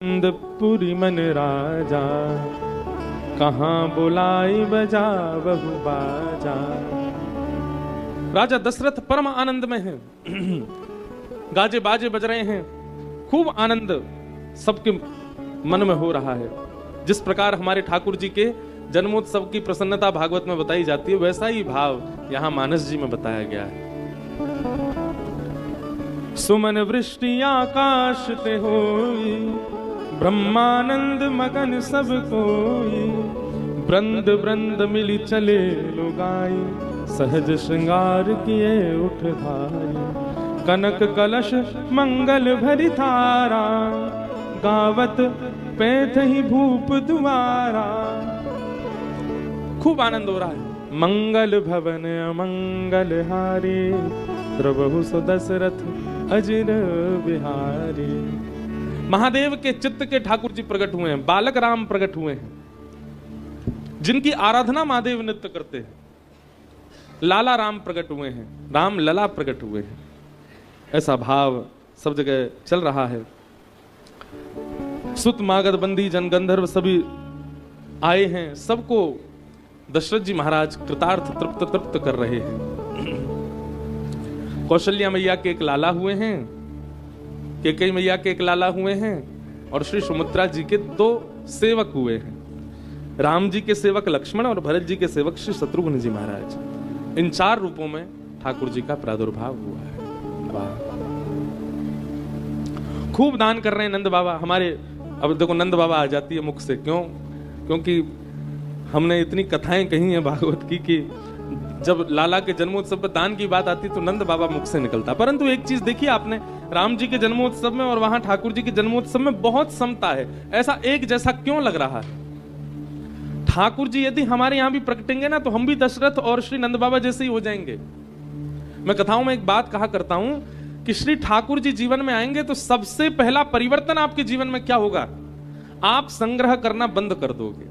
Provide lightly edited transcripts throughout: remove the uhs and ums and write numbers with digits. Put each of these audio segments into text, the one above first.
पुरी मन राजा, कहाँ बुलाई बजा बहु बाजा। राजा दशरथ परम आनंद में हैं। गाजे बाजे बज रहे हैं, खूब आनंद सबके मन में हो रहा है। जिस प्रकार हमारे ठाकुर जी के जन्मोत्सव की प्रसन्नता भागवत में बताई जाती है, वैसा ही भाव यहाँ मानस जी में बताया गया है। सुमन वृष्टि आकाश ते होई, ब्रह्मानंद मगन सब कोई। ब्रंद ब्रंद मिली चले लुगाई, सहज श्रृंगार किए उठ भाई। कनक कलश मंगल भरी थारा, गावत पैठ ही भूप दुआरा। खूब आनंद हो रहा है। मंगल भवन अमंगल हारी, द्रवहु सो दशरथ अजिर बिहारी। महादेव के चित्त के ठाकुर जी प्रकट हुए हैं, बालक राम प्रकट हुए हैं, जिनकी आराधना महादेव नित्य करते हैं। लाला राम प्रकट हुए हैं, राम लला प्रकट हुए हैं। ऐसा भाव सब जगह चल रहा है। सुत मागध बंदी जन गंधर्व सभी आए हैं, सबको दशरथ जी महाराज कृतार्थ तृप्त कर रहे हैं। कौशल्या मैया के एक लाला हुए हैं, कैकेयी मैया के एक लाला हुए हैं, और श्री सुमित्रा जी के दो सेवक हुए हैं। राम जी के सेवक लक्ष्मण और भरत जी के सेवक श्री शत्रुघ्न जी महाराज। इन चार रूपों में ठाकुर जी का प्रादुर्भाव हुआ है। वाह, खूब दान कर रहे हैं नंद बाबा हमारे। अब देखो नंद बाबा आ जाती है मुख से, क्यों? क्योंकि हमने इतनी कथाएं कही हैं भागवत की कि जब लाला के जन्मोत्सव पर दान की बात आती तो नंद बाबा मुख से निकलता। परंतु एक चीज देखिए आपने, राम जी के जन्मोत्सव में और वहां ठाकुर जी के जन्मोत्सव में बहुत समता है। ऐसा एक जैसा क्यों लग रहा है? ठाकुर जी यदि हमारे यहां भी प्रकटेंगे ना, तो हम भी दशरथ और श्री नंद बाबा जैसे ही हो जाएंगे। मैं कथाओं में एक बात कहा करता हूं कि श्री ठाकुर जी जीवन में आएंगे तो सबसे पहला परिवर्तन आपके जीवन में क्या होगा? आप संग्रह करना बंद कर दोगे।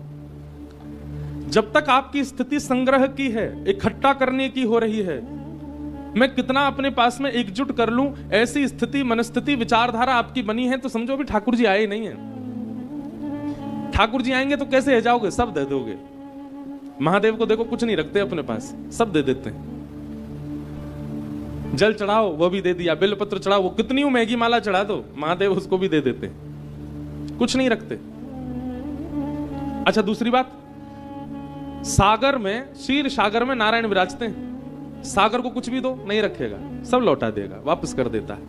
जब तक आपकी स्थिति संग्रह की है, इकट्ठा करने की हो रही है, मैं कितना अपने पास में एकजुट कर लूं, ऐसी स्थिति मनस्थिति विचारधारा आपकी बनी है, तो समझो भी ठाकुर जी आए नहीं है। ठाकुर जी आएंगे तो कैसे है जाओगे? सब दे दोगे। महादेव को देखो, कुछ नहीं रखते अपने पास, सब दे देते हैं। जल चढ़ाओ, वो भी दे दिया। बेलपत्र चढ़ाओ, वो कितनी महंगी माला चढ़ा दो, महादेव उसको भी दे देते हैं। कुछ नहीं रखते। अच्छा, दूसरी बात, सागर में, क्षीर सागर में नारायण विराजते हैं। सागर को कुछ भी दो, नहीं रखेगा, सब लौटा देगा, वापस कर देता है।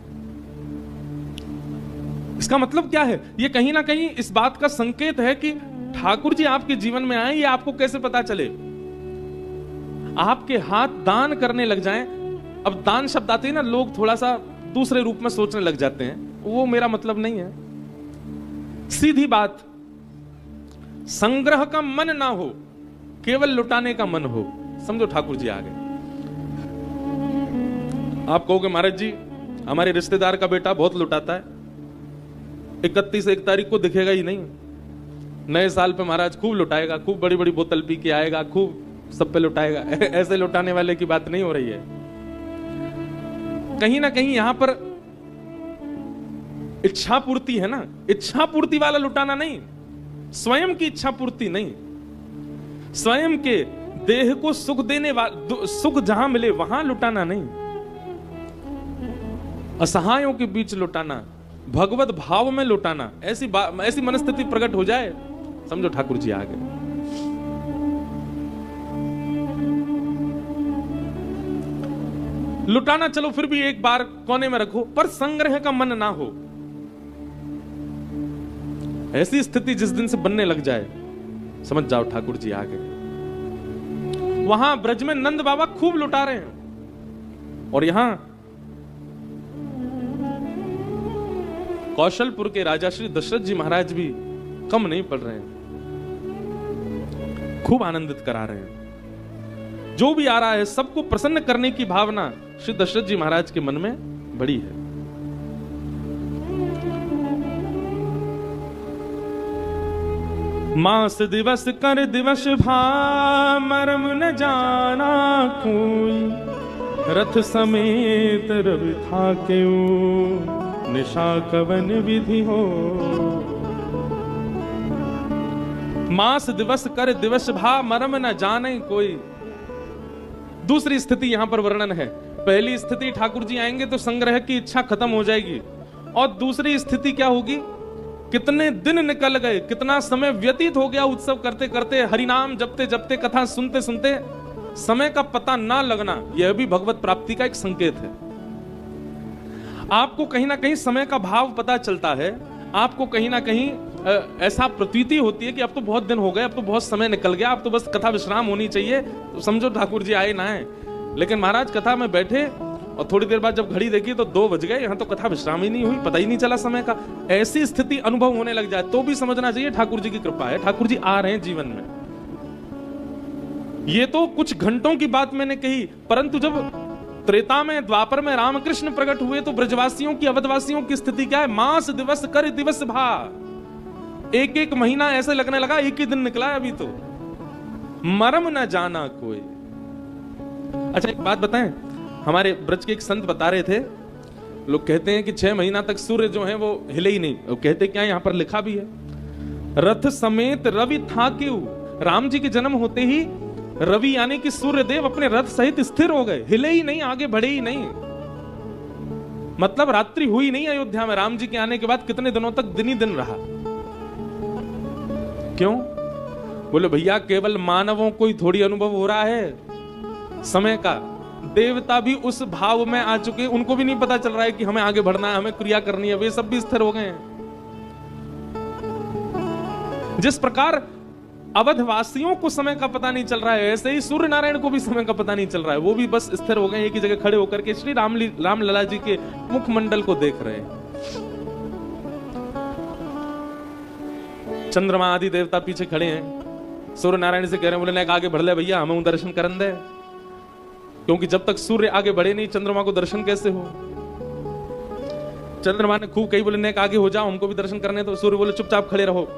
इसका मतलब क्या है? ये कहीं ना कहीं इस बात का संकेत है कि ठाकुर जी आपके जीवन में आए। ये आपको कैसे पता चले? आपके हाथ दान करने लग जाएं। अब दान शब्द आते ही ना, लोग थोड़ा सा दूसरे रूप में सोचने लग जाते हैं। वो मेरा मतलब नहीं है। सीधी बात, संग्रह का मन ना हो, केवल लुटाने का मन हो, समझो ठाकुर जी आ गए। आप कहोगे महाराज जी हमारे रिश्तेदार का बेटा बहुत लुटाता है, 31 तारीख को दिखेगा ही नहीं, नए साल पे महाराज खूब लुटाएगा, खूब बड़ी बड़ी बोतल पी के आएगा, खूब सब पे लुटाएगा। ऐसे लुटाने वाले की बात नहीं हो रही है। कहीं ना कहीं यहां पर इच्छा पूर्ति है ना, इच्छा पूर्ति वाला लुटाना नहीं, स्वयं की इच्छा पूर्ति नहीं, स्वयं के देह को सुख देने वाला, सुख जहां मिले वहां लुटाना नहीं, असहायों के बीच लुटाना, भगवत भाव में लुटाना। ऐसी मनस्थिति प्रकट हो जाए, समझो ठाकुर जी आ गए। लुटाना चलो फिर भी एक बार कोने में रखो, पर संग्रह का मन ना हो। ऐसी स्थिति जिस दिन से बनने लग जाए, समझ जाओ ठाकुर जी आ गए। वहां ब्रज में नंद बाबा खूब लुटा रहे हैं, और यहां कौशलपुर के राजा श्री दशरथ जी महाराज भी कम नहीं पड़ रहे हैं, खूब आनंदित करा रहे हैं। जो भी आ रहा है सबको प्रसन्न करने की भावना श्री दशरथ जी महाराज के मन में बड़ी है। मास दिवस कर दिवस भा, मरम न जाना कोई। रथ समेत रवि था क्यों, निशा कवन विधि हो मास दिवस कर दिवस भा, मरम न जाने कोई। दूसरी स्थिति यहां पर वर्णन है। पहली स्थिति, ठाकुर जी आएंगे तो संग्रह की इच्छा खत्म हो जाएगी। और दूसरी स्थिति क्या होगी, कितने दिन निकल गए, कितना समय व्यतीत हो गया उत्सव करते करते, हरिनाम जपते जपते, कथा सुनते सुनते, समय का पता ना लगना, यह भी भगवत प्राप्ति का एक संकेत है। आपको कहीं ना कहीं समय का भाव पता चलता है, आपको कहीं ना कहीं ऐसा प्रतीति होती है कि अब तो बहुत दिन हो गए, अब तो बहुत समय निकल गया, अब तो बस कथा विश्राम होनी चाहिए, तो समझो ठाकुर जी आए ना आए। लेकिन महाराज कथा में बैठे और थोड़ी देर बाद जब घड़ी देखी तो 2 बज गए, यहां तो कथा विश्राम ही नहीं हुई, पता ही नहीं चला समय का। ऐसी स्थिति अनुभव होने लग जाए तो भी समझना चाहिए ठाकुर जी की कृपा है, ठाकुर जी आ रहे हैं जीवन में। ये तो कुछ घंटों की बात मैंने कही, परंतु जब त्रेता में, द्वापर में रामकृष्ण प्रकट हुए तो ब्रजवासियों की, अवधवासियों की स्थिति क्या है, मास दिवस कर दिवस भा, एक एक महीना ऐसे लगने लगा एक ही दिन निकला है अभी तो, मरम न जाना कोई। अच्छा एक बात बताएं, हमारे ब्रज के एक संत बता रहे थे, लोग कहते हैं कि 6 महीना तक सूर्य जो है वो हिले ही नहीं। वो कहते क्या, यहां पर लिखा भी है, रथ समेत रवि था क्यों। राम जी के जन्म होते ही रवि यानी कि सूर्य देव अपने रथ सहित स्थिर हो गए, हिले ही नहीं, आगे बढ़े ही नहीं। मतलब रात्रि हुई नहीं अयोध्या में। राम जी के आने के बाद कितने दिनों तक दिन ही दिन रहा। क्यों? बोले भैया केवल मानवों को ही थोड़ी अनुभव हो रहा है समय का, देवता भी उस भाव में आ चुके, उनको भी नहीं पता चल रहा है कि हमें आगे बढ़ना है, हमें क्रिया करनी है, वे सब भी स्थिर हो गए हैं। जिस प्रकार अवधवासियों को समय का पता नहीं चल रहा है, ऐसे ही सूर्य नारायण को भी समय का पता नहीं चल रहा है, वो भी बस स्थिर हो गए, एक ही जगह खड़े होकर के श्री रामलला जी के मुखमंडल को देख रहे हैं। चंद्रमा आदि देवता पीछे खड़े हैं, सूर्य नारायण से कह रहे हैं, बोले आगे बढ़ ले भैया, हमें दर्शन करन दे, क्योंकि जब तक सूर्य आगे बढ़े नहीं चंद्रमा को दर्शन कैसे हो। चंद्रमा ने खूब कही, बोले आगे हो जाओ, हमको भी दर्शन करने दो। सूर्य बोले चुपचाप खड़े रहो,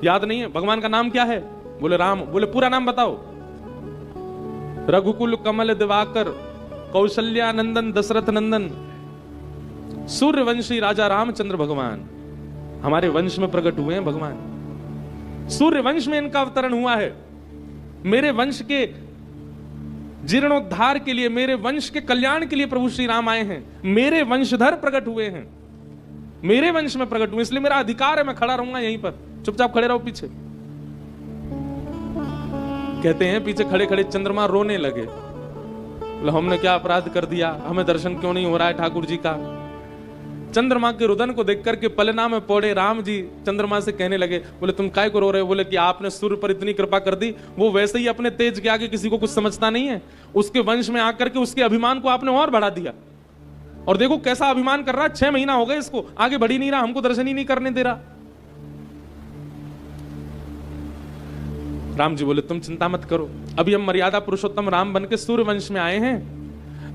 याद नहीं है भगवान का नाम क्या है? बोले राम। बोले पूरा नाम बताओ। रघुकुल कमल दिवाकर कौशल्या नंदन दशरथ नंदन सूर्यवंशी राजा रामचंद्र भगवान हमारे वंश में प्रकट हुए हैं। भगवान सूर्य वंश में इनका अवतरण हुआ है। मेरे वंश के जीर्णोद्धार के लिए, मेरे वंश के कल्याण के लिए प्रभु श्री राम आए हैं। मेरे वंशधर प्रकट हुए हैं, मेरे वंश में प्रकट हुए, इसलिए मेरा अधिकार है, मैं खड़ा रहूंगा यहीं पर, चुपचाप खड़े रहो पीछे। कहते हैं पीछे खड़े खड़े चंद्रमा रोने लगे, हमने क्या अपराध कर दिया, हमें दर्शन क्यों नहीं हो रहा है ठाकुर जी का। चंद्रमा के रुदन को देख करके पलना में पड़े राम जी चंद्रमा से कहने लगे, बोले तुम काय को रो रहे हो? बोले कि आपने सूर्य पर इतनी कृपा कर दी, वो वैसे ही अपने तेज के आगे किसी को कुछ समझता नहीं है, उसके वंश में आकर के उसके अभिमान को आपने और बढ़ा दिया, और देखो कैसा अभिमान कर रहा है, 6 महीना हो गए इसको, आगे बढ़ ही नहीं रहा, हमको दर्शन ही नहीं करने दे रहा। राम जी बोले तुम चिंता मत करो, अभी हम मर्यादा पुरुषोत्तम राम बन के सूर्य वंश में आए हैं,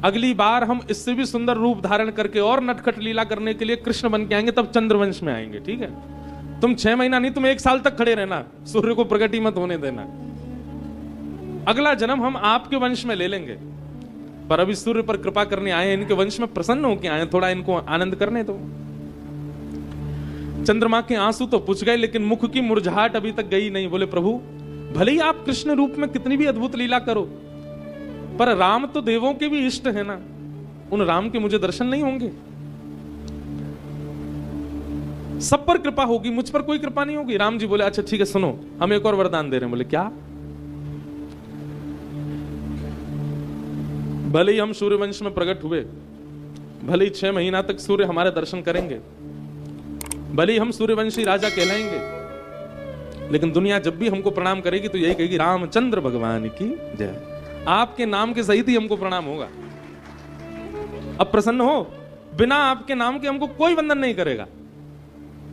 अगली बार हम इससे भी सुंदर रूप धारण करके और नटखट लीला करने के लिए कृष्ण बन के आएंगे, तब चंद्रवंश में आएंगे, ठीक है? तुम 6 महीना नहीं, तुम 1 साल तक खड़े रहना, सूर्य को प्रकट ही मत होने देना। अगला जन्म हम आपके वंश में ले लेंगे, पर अभी सूर्य पर कृपा करने आए, इनके वंश में प्रसन्न होकर आए, थोड़ा इनको आनंद करने दो। चंद्रमा के आंसू तो पुछ गए, लेकिन मुख की मुरझाहट अभी तक गई नहीं। बोले प्रभु भले ही आप कृष्ण रूप में कितनी भी अद्भुत लीला करो, पर राम तो देवों के भी इष्ट है ना, उन राम के मुझे दर्शन नहीं होंगे? सब पर कृपा होगी, मुझ पर कोई कृपा नहीं होगी। राम जी बोले अच्छा ठीक है, सुनो हम एक और वरदान दे रहे हैं। बोले क्या? भले ही हम सूर्य वंश में प्रकट हुए, भले ही 6 महीना तक सूर्य हमारे दर्शन करेंगे, भले ही हम सूर्यवंशी राजा कहलाएंगे, लेकिन दुनिया जब भी हमको प्रणाम करेगी तो यही कहेगी रामचंद्र भगवान की जय। आपके नाम के सहित ही हमको प्रणाम होगा। अब प्रसन्न हो, बिना आपके नाम के हमको कोई वंदन नहीं करेगा।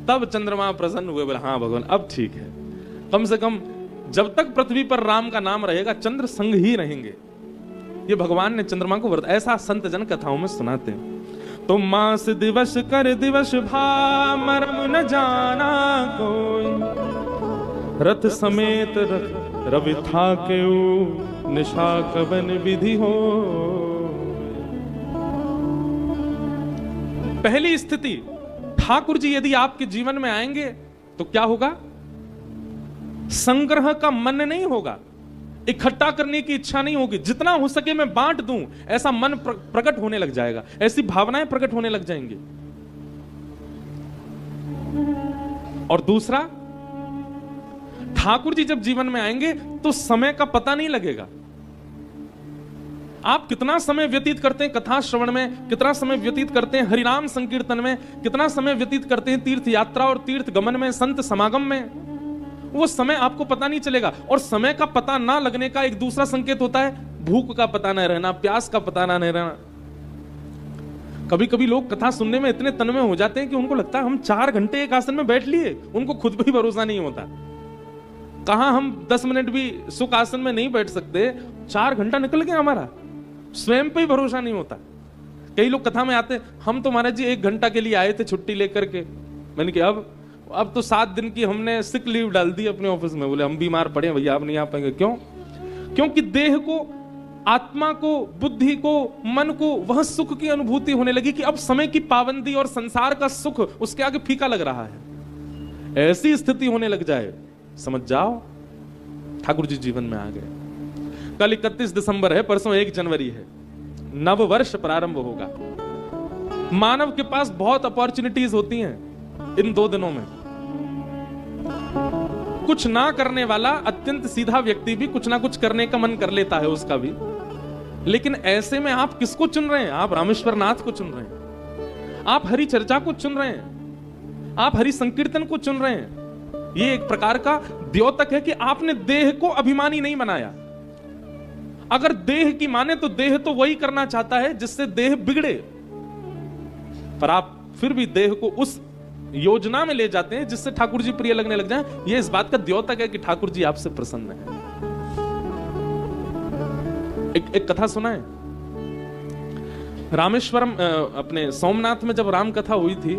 तब चंद्रमा प्रसन्न हुए, बोले हाँ भगवान अब ठीक है, कम से कम जब तक पृथ्वी पर राम का नाम रहेगा चंद्र संग ही रहेंगे। ये भगवान ने चंद्रमा को व्रत, ऐसा संत जन कथाओं में सुनाते हैं। तो मास दिवस कर दिवस भा, मरम न जाना कोई, रथ समेत रवि था क्यों, निशा कवन विधि हो। पहली स्थिति, ठाकुर जी यदि आपके जीवन में आएंगे तो क्या होगा? संग्रह का मन नहीं होगा, इकट्ठा करने की इच्छा नहीं होगी, जितना हो सके मैं बांट दूं, ऐसा मन प्रकट होने लग जाएगा, ऐसी भावनाएं प्रकट होने लग जाएंगी। और दूसरा, ठाकुर जी जब जीवन में आएंगे तो समय का पता नहीं लगेगा। आप कितना समय व्यतीत करते हैं कथा श्रवण में, कितना समय व्यतीत करते हैं हरिनाम संकीर्तन में, कितना समय व्यतीत करते हैं तीर्थ यात्रा और तीर्थ गमन में, संत समागम में, वो समय आपको पता नहीं चलेगा। और समय का पता ना लगने का एक दूसरा संकेत होता है भूख का पता ना रहना, प्यास का पता ना रहना। कभी कभी लोग कथा सुनने में इतने तन्मय हो जाते हैं कि उनको लगता है हम 4 घंटे एक आसन में बैठ लिए, उनको खुद भी भरोसा नहीं होता। कहां हम 10 मिनट भी सुख आसन में नहीं बैठ सकते, 4 घंटा निकल गया हमारा, स्वयं पे ही भरोसा नहीं होता। कई लोग कथा में आते, हम तो महाराज जी 1 घंटा के लिए आए थे छुट्टी लेकर के। मैंने कहा अब तो 7 दिन की हमने सिक लीव डाल दी अपने ऑफिस में। बोले हम बीमार पड़े भैया, आप नहीं आ पाएंगे। क्यों? क्योंकि देह को, आत्मा को, बुद्धि को, मन को वह सुख की अनुभूति होने लगी कि अब समय की पाबंदी और संसार का सुख उसके आगे फीका लग रहा है। ऐसी स्थिति होने लग जाए, समझ जाओ ठाकुर जी जीवन में आ गए। कल 31 दिसंबर है, परसों 1 जनवरी है, नव वर्ष प्रारंभ होगा। मानव के पास बहुत अपॉर्चुनिटीज होती हैं इन 2 दिनों में। कुछ ना करने वाला अत्यंत सीधा व्यक्ति भी कुछ ना कुछ करने का मन कर लेता है उसका भी। लेकिन ऐसे में आप किसको चुन रहे हैं? आप रामेश्वर नाथ को चुन रहे हैं, आप हरि चर्चा को चुन रहे हैं, आप हरि संकीर्तन को चुन रहे हैं। ये एक प्रकार का द्योतक है कि आपने देह को अभिमानी नहीं बनाया। अगर देह की माने तो देह तो वही करना चाहता है जिससे देह बिगड़े, पर आप फिर भी देह को उस योजना में ले जाते हैं जिससे ठाकुर जी प्रिय लगने लग जाएं। यह इस बात का द्योतक है कि ठाकुर जी आपसे प्रसन्न है। एक कथा सुना है, रामेश्वरम अपने सोमनाथ में जब राम कथा हुई थी,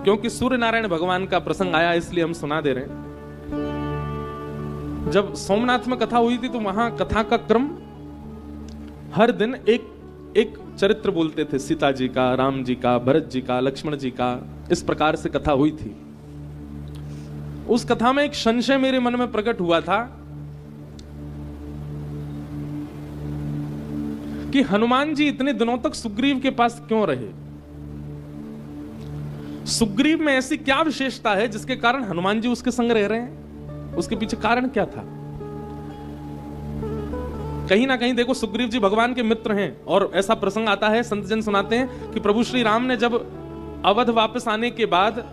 क्योंकि सूर्य नारायण भगवान का प्रसंग आया इसलिए हम सुना दे रहे हैं। जब सोमनाथ में कथा हुई थी तो वहां कथा का क्रम हर दिन एक चरित्र बोलते थे, सीता जी का, राम जी का, भरत जी का, लक्ष्मण जी का, इस प्रकार से कथा हुई थी। उस कथा में एक संशय मेरे मन में प्रकट हुआ था कि हनुमान जी इतने दिनों तक सुग्रीव के पास क्यों रहे? सुग्रीव में ऐसी क्या विशेषता है जिसके कारण हनुमान जी उसके संग रह रहे हैं? उसके पीछे कारण क्या था? कहीं ना कहीं देखो, सुग्रीव जी भगवान के मित्र हैं और ऐसा प्रसंग आता है, संत जन सुनाते हैं कि प्रभु श्री राम ने जब अवध वापस आने के बाद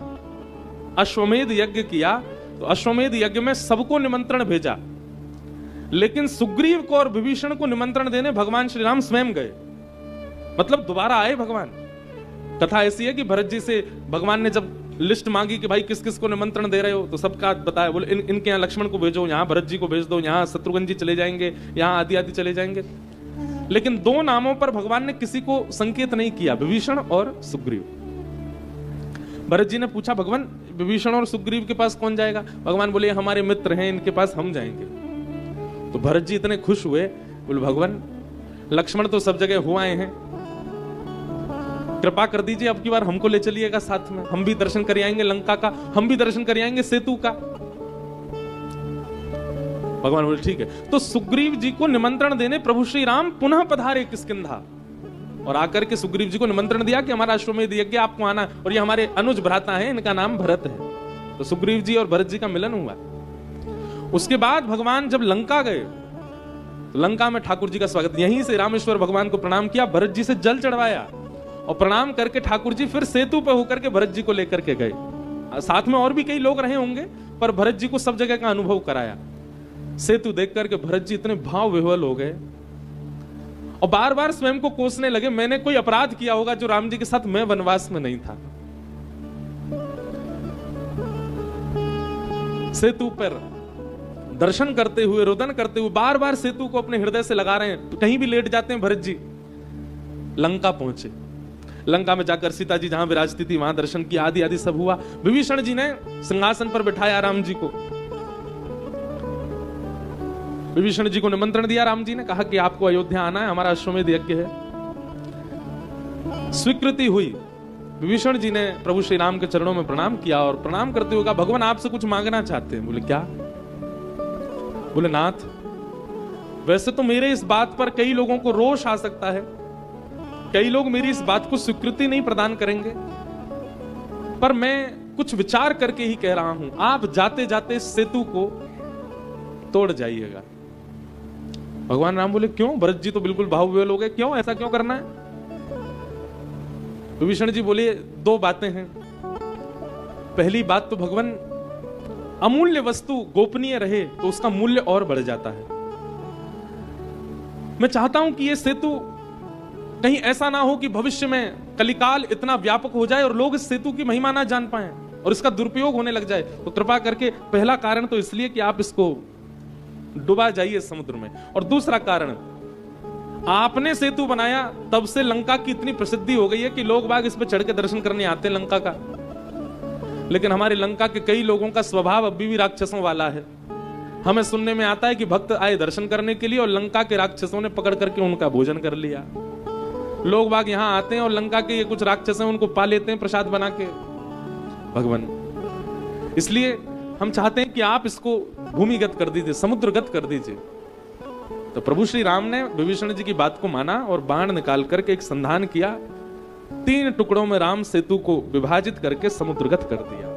अश्वमेध यज्ञ किया तो अश्वमेध यज्ञ में सबको निमंत्रण भेजा, लेकिन सुग्रीव को और विभीषण को निमंत्रण देने भगवान श्री राम स्वयं गए। मतलब दोबारा आए भगवान। कथा ऐसी है कि भरत जी से भगवान ने जब लिस्ट मांगी कि भाई किस किस को निमंत्रण दे रहे हो, तो सबका बताया। बोले इनके यहाँ लक्ष्मण को भेजो, यहाँ भरत जी को भेज दो, यहाँ शत्रुघ्न जी चले जाएंगे, यहाँ आदि आदि चले जाएंगे। लेकिन 2 नामों पर भगवान ने किसी को संकेत नहीं किया, विभीषण और सुग्रीव। भरत जी ने पूछा, भगवान विभीषण और सुग्रीव के पास कौन जाएगा? भगवान बोले हमारे मित्र हैं, इनके पास हम जाएंगे। तो भरत जी इतने खुश हुए, बोले भगवान लक्ष्मण तो सब जगह हो आए हैं, कृपा कर दीजिए अब की बार हमको ले चलिएगा साथ में, हम भी दर्शन कर आएंगे लंका का, हम भी दर्शन कर आएंगे सेतु का। भगवान बोले ठीक है। तो सुग्रीव जी को निमंत्रण देने प्रभु श्री राम पुनः पधारे किष्किंधा और आकर के सुग्रीव जी को निमंत्रण दिया कि हमारा अश्वमेध यज्ञ आपको आना, और ये हमारे अनुज भ्राता हैं, इनका नाम भरत है। तो सुग्रीव जी और भरत जी का मिलन हुआ। उसके बाद भगवान जब लंका गए तो लंका में ठाकुर जी का स्वागत, यहीं से रामेश्वर भगवान को प्रणाम किया, भरत जी से जल चढ़वाया और प्रणाम करके ठाकुर जी फिर सेतु पर होकर के भरत जी को लेकर के गए। साथ में और भी कई लोग रहे होंगे, पर भरत जी को सब जगह का अनुभव कराया। सेतु देख करके भरत जी इतने भाव विह्वल हो गए और बार बार स्वयं को कोसने लगे, मैंने कोई अपराध किया होगा जो राम जी के साथ मैं वनवास में नहीं था। सेतु पर दर्शन करते हुए, रोदन करते हुए बार बार सेतु को अपने हृदय से लगा रहे हैं, तो कहीं भी लेट जाते हैं भरत जी। लंका पहुंचे, लंका में जाकर सीता जी जहां विराजती थी वहां दर्शन किया, आदि आदि सब हुआ। विभीषण जी ने सिंहासन पर बिठाया राम जी को, विभीषण जी को निमंत्रण दिया राम जी ने, कहा कि आपको अयोध्या आना है, हमारा अश्वमेध यज्ञ है। स्वीकृति हुई। विभीषण जी ने प्रभु श्री राम के चरणों में प्रणाम किया और प्रणाम करते हुए कहा, भगवान आपसे कुछ मांगना चाहते हैं। बोले क्या? बोले नाथ, वैसे तो मेरे इस बात पर कई लोगों को रोष आ सकता है, कई लोग मेरी इस बात को स्वीकृति नहीं प्रदान करेंगे, पर मैं कुछ विचार करके ही कह रहा हूं, आप जाते जाते इस सेतु को तोड़ जाइएगा। भगवान राम बोले क्यों? भरत जी तो बिल्कुल भावविह्वल हो गए, क्यों, ऐसा क्यों करना है? विभीषण जी बोले दो बातें हैं। पहली बात तो भगवान, अमूल्य वस्तु गोपनीय रहे तो उसका मूल्य और बढ़ जाता है। मैं चाहता हूं कि यह सेतु कहीं ऐसा ना हो कि भविष्य में कलिकाल इतना व्यापक हो जाए और लोग इस सेतु की महिमा ना जान पाएं और इसका दुरुपयोग होने लग जाए। तो कृपा करके पहला कारण तो इसलिए कि आप इसको डुबा जाइए समुद्र में, और दूसरा कारण, आपने सेतु बनाया तब से लंका की इतनी प्रसिद्धि हो गई है कि लोग बाग इस पे चढ़ के दर्शन करने आते हैं लंका का। लेकिन हमारे लंका के कई लोगों का स्वभाव अभी भी राक्षसों वाला है। हमें सुनने में आता है कि भक्त आए दर्शन करने के लिए और लंका के राक्षसों ने पकड़ करके उनका भोजन कर लिया। लोग बाग यहां आते हैं और लंका के ये कुछ राक्षस हैं, उनको पा लेते हैं प्रसाद बना के। भगवान, इसलिए हम चाहते हैं कि आप इसको भूमिगत कर दीजिए, समुद्रगत कर दीजिए। तो प्रभु श्री राम ने विभीषण जी की बात को माना और बाण निकाल करके एक संधान किया, 3 टुकड़ों में राम सेतु को विभाजित करके समुद्रगत कर दिया।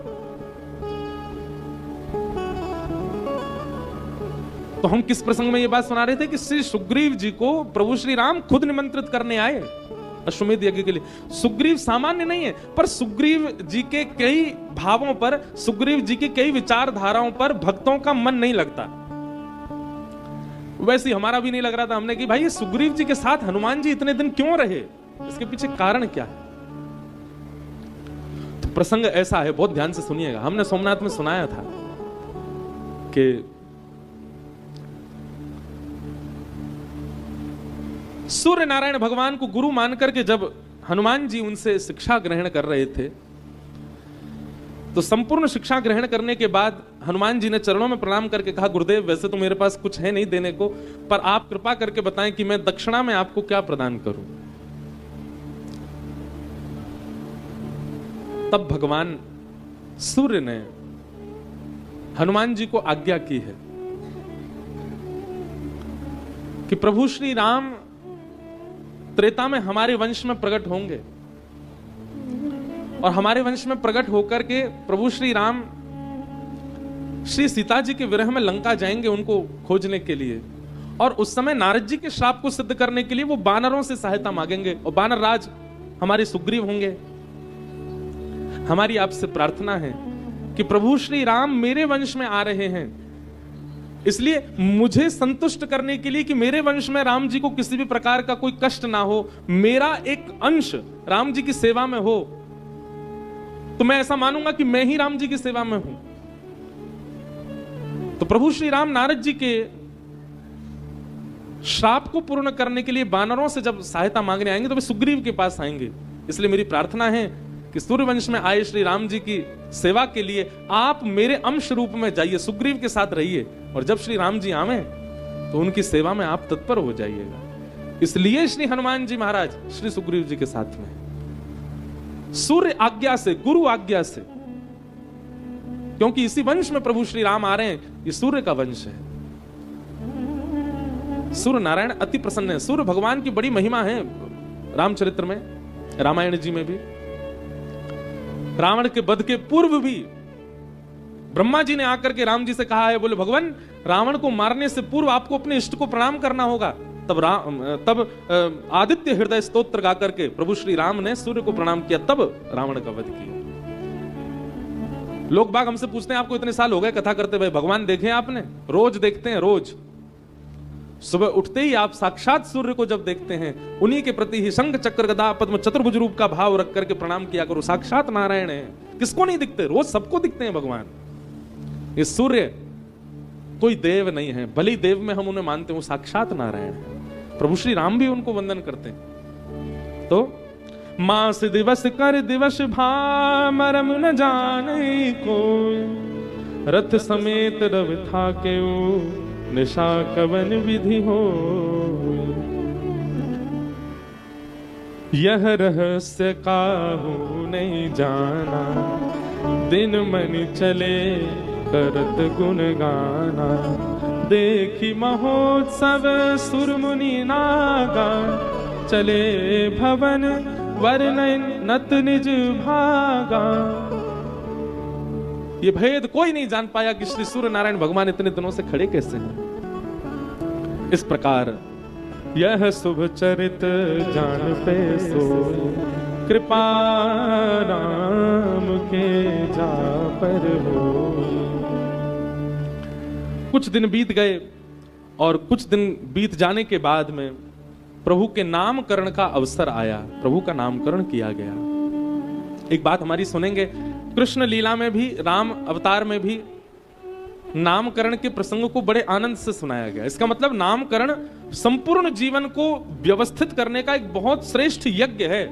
तो हम किस प्रसंग में यह बात सुना रहे थे कि श्री सुग्रीव जी को प्रभु श्री राम खुद निमंत्रित करने आए अश्वमेध यज्ञ के लिए। सुग्रीव सामान्य नहीं है, पर सुग्रीव जी के कई भावों पर, सुग्रीव जी की कई विचारधाराओं पर भक्तों का मन नहीं लगता। वैसे हमारा भी नहीं लग रहा था। हमने कि भाई ये सुग्रीव जी के साथ हनुमान जी इतने दिन क्यों रहे, इसके पीछे कारण क्या है? तो प्रसंग ऐसा है, बहुत ध्यान से सुनिएगा। हमने सोमनाथ में सुनाया था कि सूर्य नारायण भगवान को गुरु मानकर के जब हनुमान जी उनसे शिक्षा ग्रहण कर रहे थे, तो संपूर्ण शिक्षा ग्रहण करने के बाद हनुमान जी ने चरणों में प्रणाम करके कहा, गुरुदेव वैसे तो मेरे पास कुछ है नहीं देने को, पर आप कृपा करके बताएं कि मैं दक्षिणा में आपको क्या प्रदान करूं। तब भगवान सूर्य ने हनुमान जी को आज्ञा की है कि प्रभु श्री राम त्रेता में हमारे वंश में प्रकट होंगे और हमारे वंश में प्रकट होकर के प्रभु श्री राम श्री सीता जी के विरह में लंका जाएंगे उनको खोजने के लिए, और उस समय नारद जी के श्राप को सिद्ध करने के लिए वो वानरों से सहायता मांगेंगे और वानर राज हमारे सुग्रीव होंगे। हमारी आपसे प्रार्थना है कि प्रभु श्री राम मेरे वंश में आ रहे हैं, इसलिए मुझे संतुष्ट करने के लिए कि मेरे वंश में राम जी को किसी भी प्रकार का कोई कष्ट ना हो, मेरा एक अंश राम जी की सेवा में हो, तो मैं ऐसा मानूंगा कि मैं ही राम जी की सेवा में हूं। तो प्रभु श्री राम नारद जी के श्राप को पूर्ण करने के लिए वानरों से जब सहायता मांगने आएंगे तो वे सुग्रीव के पास आएंगे। इसलिए मेरी प्रार्थना है कि सूर्यवंश में आए श्री राम जी की सेवा के लिए आप मेरे अंश रूप में जाइए, सुग्रीव के साथ रहिए, और जब श्री राम जी आवे तो उनकी सेवा में आप तत्पर हो जाइएगा। इसलिए श्री हनुमान जी महाराज श्री सुग्रीव जी के साथ में सूर्य आज्ञा से, गुरु आज्ञा से, क्योंकि इसी वंश में प्रभु श्री राम आ रहे हैं, ये सूर्य का वंश है। सूर्य नारायण अति प्रसन्न है। सूर्य भगवान की बड़ी महिमा है रामचरित्र में, रामायण जी में भी। रावण के वध के पूर्व भी ब्रह्मा जी ने आकर के राम जी से कहा है, बोले भगवान रावण को मारने से पूर्व आपको अपने इष्ट को प्रणाम करना होगा। तब आदित्य हृदय स्तोत्र गा करके प्रभु श्री राम ने सूर्य को प्रणाम किया, तब रावण का वध किया। लोग बाग हमसे पूछते हैं आपको इतने साल हो गए कथा करते हुए, भगवान देखे आपने? रोज देखते हैं, रोज सुबह उठते ही आप साक्षात सूर्य को जब देखते हैं, उन्हीं के प्रति ही शंख चक्र गदा पद्म चतुर्भुज रूप का भाव रख करके प्रणाम किया करो। साक्षात नारायण है, किसको नहीं दिखते? रोज सबको दिखते हैं भगवान। ये सूर्य कोई देव नहीं है, भले ही देव में हम उन्हें मानते हैं, वो साक्षात नारायण है। प्रभु श्री राम भी उनको वंदन करते हैं। तो मास दिवस कर दिवस भामरम न जाने को, रथ समेत रव था के निशा कवन विधि हो। यह रहस्य काहू नहीं जाना, दिन मन चले करत गुण गाना। देखी महोत्सव सुरमुनि नागा, चले भवन वर्णन नत निज भागा। ये भेद कोई नहीं जान पाया कि श्री सूर्य नारायण भगवान इतने दिनों से खड़े कैसे हैं। इस प्रकार यह शुभ चरित जान पे सोई, कृपा राम के जा पर हो। कुछ दिन बीत गए और कुछ दिन बीत जाने के बाद में प्रभु के नामकरण का अवसर आया, प्रभु का नामकरण किया गया। एक बात हमारी सुनेंगे, कृष्ण लीला में भी, राम अवतार में भी नामकरण के प्रसंगों को बड़े आनंद से सुनाया गया। इसका मतलब नामकरण संपूर्ण जीवन को व्यवस्थित करने का एक बहुत श्रेष्ठ यज्ञ है।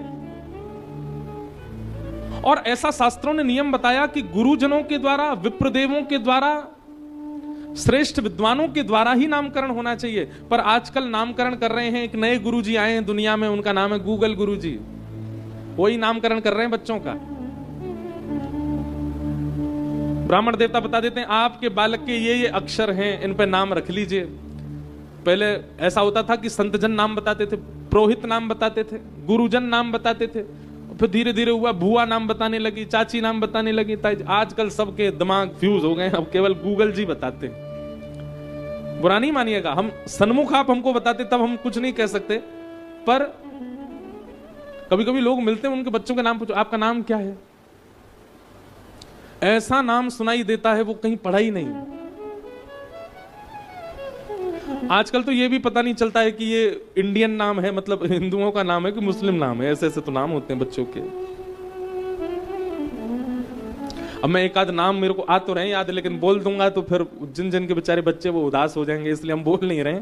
और ऐसा शास्त्रों ने नियम बताया कि गुरुजनों के द्वारा, विप्रदेवों के द्वारा, श्रेष्ठ विद्वानों के द्वारा ही नामकरण होना चाहिए। पर आजकल नामकरण कर रहे हैं, एक नए गुरुजी आए हैं दुनिया में, उनका नाम है गूगल गुरुजी। वही नामकरण कर रहे हैं बच्चों का। ब्राह्मण देवता बता देते हैं आपके बालक के ये अक्षर हैं, इन पे नाम रख लीजिए। पहले ऐसा होता था कि संतजन नाम बताते थे, पुरोहित नाम बताते थे, गुरुजन नाम बताते थे, फिर धीरे धीरे हुआ बुआ नाम बताने लगी, चाची नाम बताने लगी। आजकल सबके दिमाग फ्यूज हो गए, अब केवल गूगल जी बताते हैं। बुरा नहीं मानिएगा, हम सन्मुख आप हमको बताते तब हम कुछ नहीं कह सकते, पर कभी कभी लोग मिलते हैं, उनके बच्चों का नाम पूछो, आपका नाम क्या है? ऐसा नाम सुनाई देता है वो कहीं पढ़ा ही नहीं। आजकल तो ये भी पता नहीं चलता है कि ये इंडियन नाम है, मतलब हिंदुओं का नाम है कि मुस्लिम नाम है। ऐसे ऐसे तो नाम होते हैं बच्चों के। अब मैं एक आध नाम मेरे को आ तो रहे याद, लेकिन बोल दूंगा तो फिर जिन जिन के बेचारे बच्चे वो उदास हो जाएंगे, इसलिए हम बोल नहीं रहे।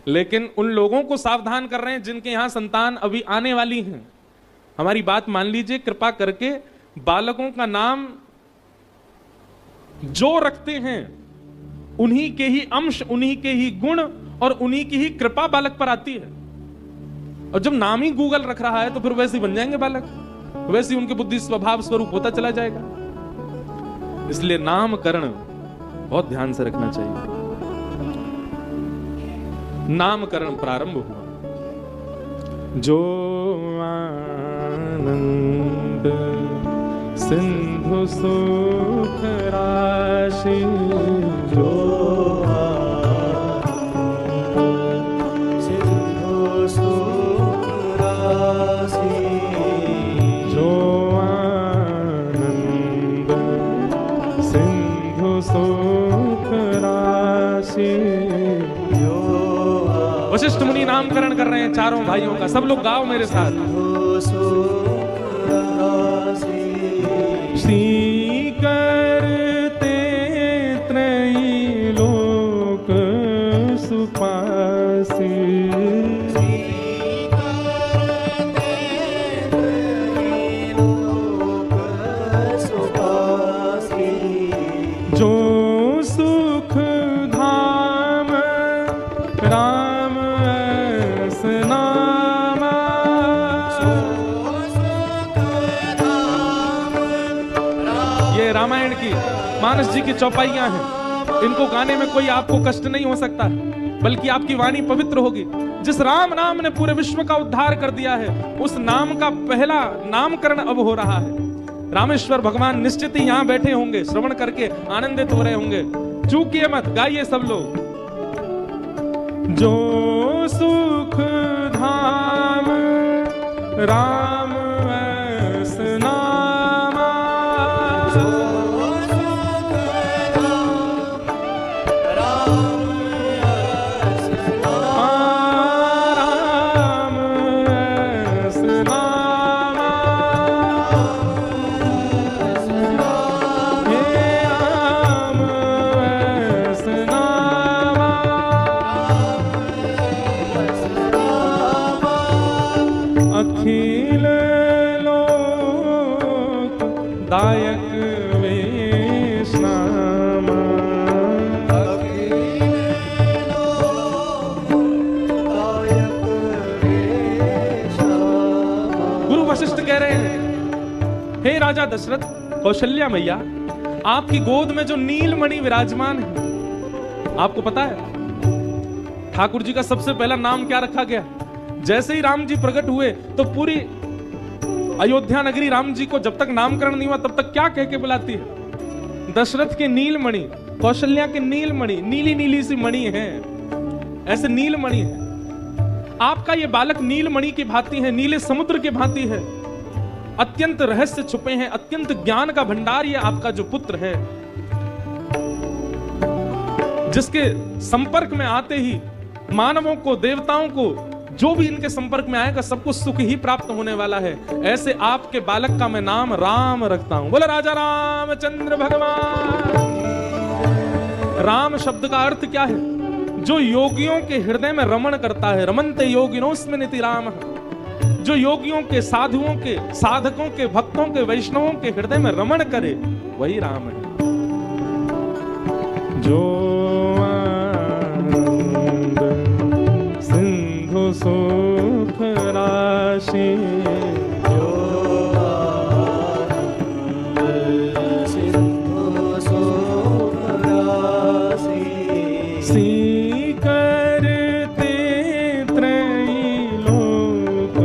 लेकिन उन लोगों को सावधान कर रहे हैं जिनके यहाँ संतान अभी आने वाली हैं। हमारी बात मान लीजिए, कृपा करके बालकों का नाम जो रखते हैं उन्हीं के ही अंश, उन्हीं के ही गुण और उन्हीं की ही कृपा बालक पर आती है। और जब नाम ही गूगल रख रहा है तो फिर वैसे ही बन जाएंगे बालक, वैसे ही उनके बुद्धि स्वभाव स्वरूप होता चला जाएगा। इसलिए नामकरण बहुत ध्यान से रखना चाहिए। नामकरण प्रारंभ हुआ, जो आनंद सिंधु सुख राशि, जो सिंधु सुख राशि, जो आनंद सिंधु सुख राशि। वशिष्ठ मुनि नामकरण कर रहे हैं चारों भाइयों का, सब लोग गाओ मेरे साथ। श्री करते त्रैलोक सुपासी, श्री करते त्रैलोक सुपासी, जो सुख धाम राम नामा, ये रामायण की मानस जी की चौपाइयां हैं। इनको गाने में कोई आपको कष्ट नहीं हो सकता, बल्कि आपकी वाणी पवित्र होगी। जिस राम नाम ने पूरे विश्व का उद्धार कर दिया है, उस नाम का पहला नामकरण अब हो रहा है। रामेश्वर भगवान निश्चित ही यहां बैठे होंगे, श्रवण करके आनंदित हो रहे होंगे। चूकिए मत, गाइए सब लोग। जो सुख धाम राम नामा, अखिल लोक दायक वेशनामा, अखिल लोक दायक वेशनामा। गुरु वशिष्ठ कह रहे हैं, हे राजा दशरथ, कौशल्या मैया, आपकी गोद में जो नीलमणि विराजमान है आपको पता है ठाकुर जी का सबसे पहला नाम क्या रखा गया? जैसे ही राम जी प्रकट हुए तो पूरी अयोध्या नगरी राम जी को जब तक नामकरण नहीं हुआ तब तक क्या कह के बुलाती है? दशरथ के नीलमणि, कौशल्या के नीलमणि, नीली नीली सी मणि है, ऐसे नीलमणि है। आपका ये बालक नीलमणि की भांति है, नीले समुद्र के भांति है, अत्यंत रहस्य छुपे हैं, अत्यंत ज्ञान का भंडार ये आपका जो पुत्र है, जिसके संपर्क में आते ही मानवों को, देवताओं को, जो भी इनके संपर्क में आएगा सबको सुख ही प्राप्त होने वाला है। ऐसे आपके बालक का मैं नाम राम रखता हूं। बोला राजा रामचंद्र भगवान। राम शब्द का अर्थ क्या है? जो योगियों के हृदय में रमण करता है। रमन्ते योगिनोस्मिनिति रामः। जो योगियों के, साधुओं के, साधकों के, भक्तों के, वैष्णवों के हृदय में रमण करे वही राम है। जो सिंधु सुख राशि, सिंधु सुख राशि, सी करते त्रैलोक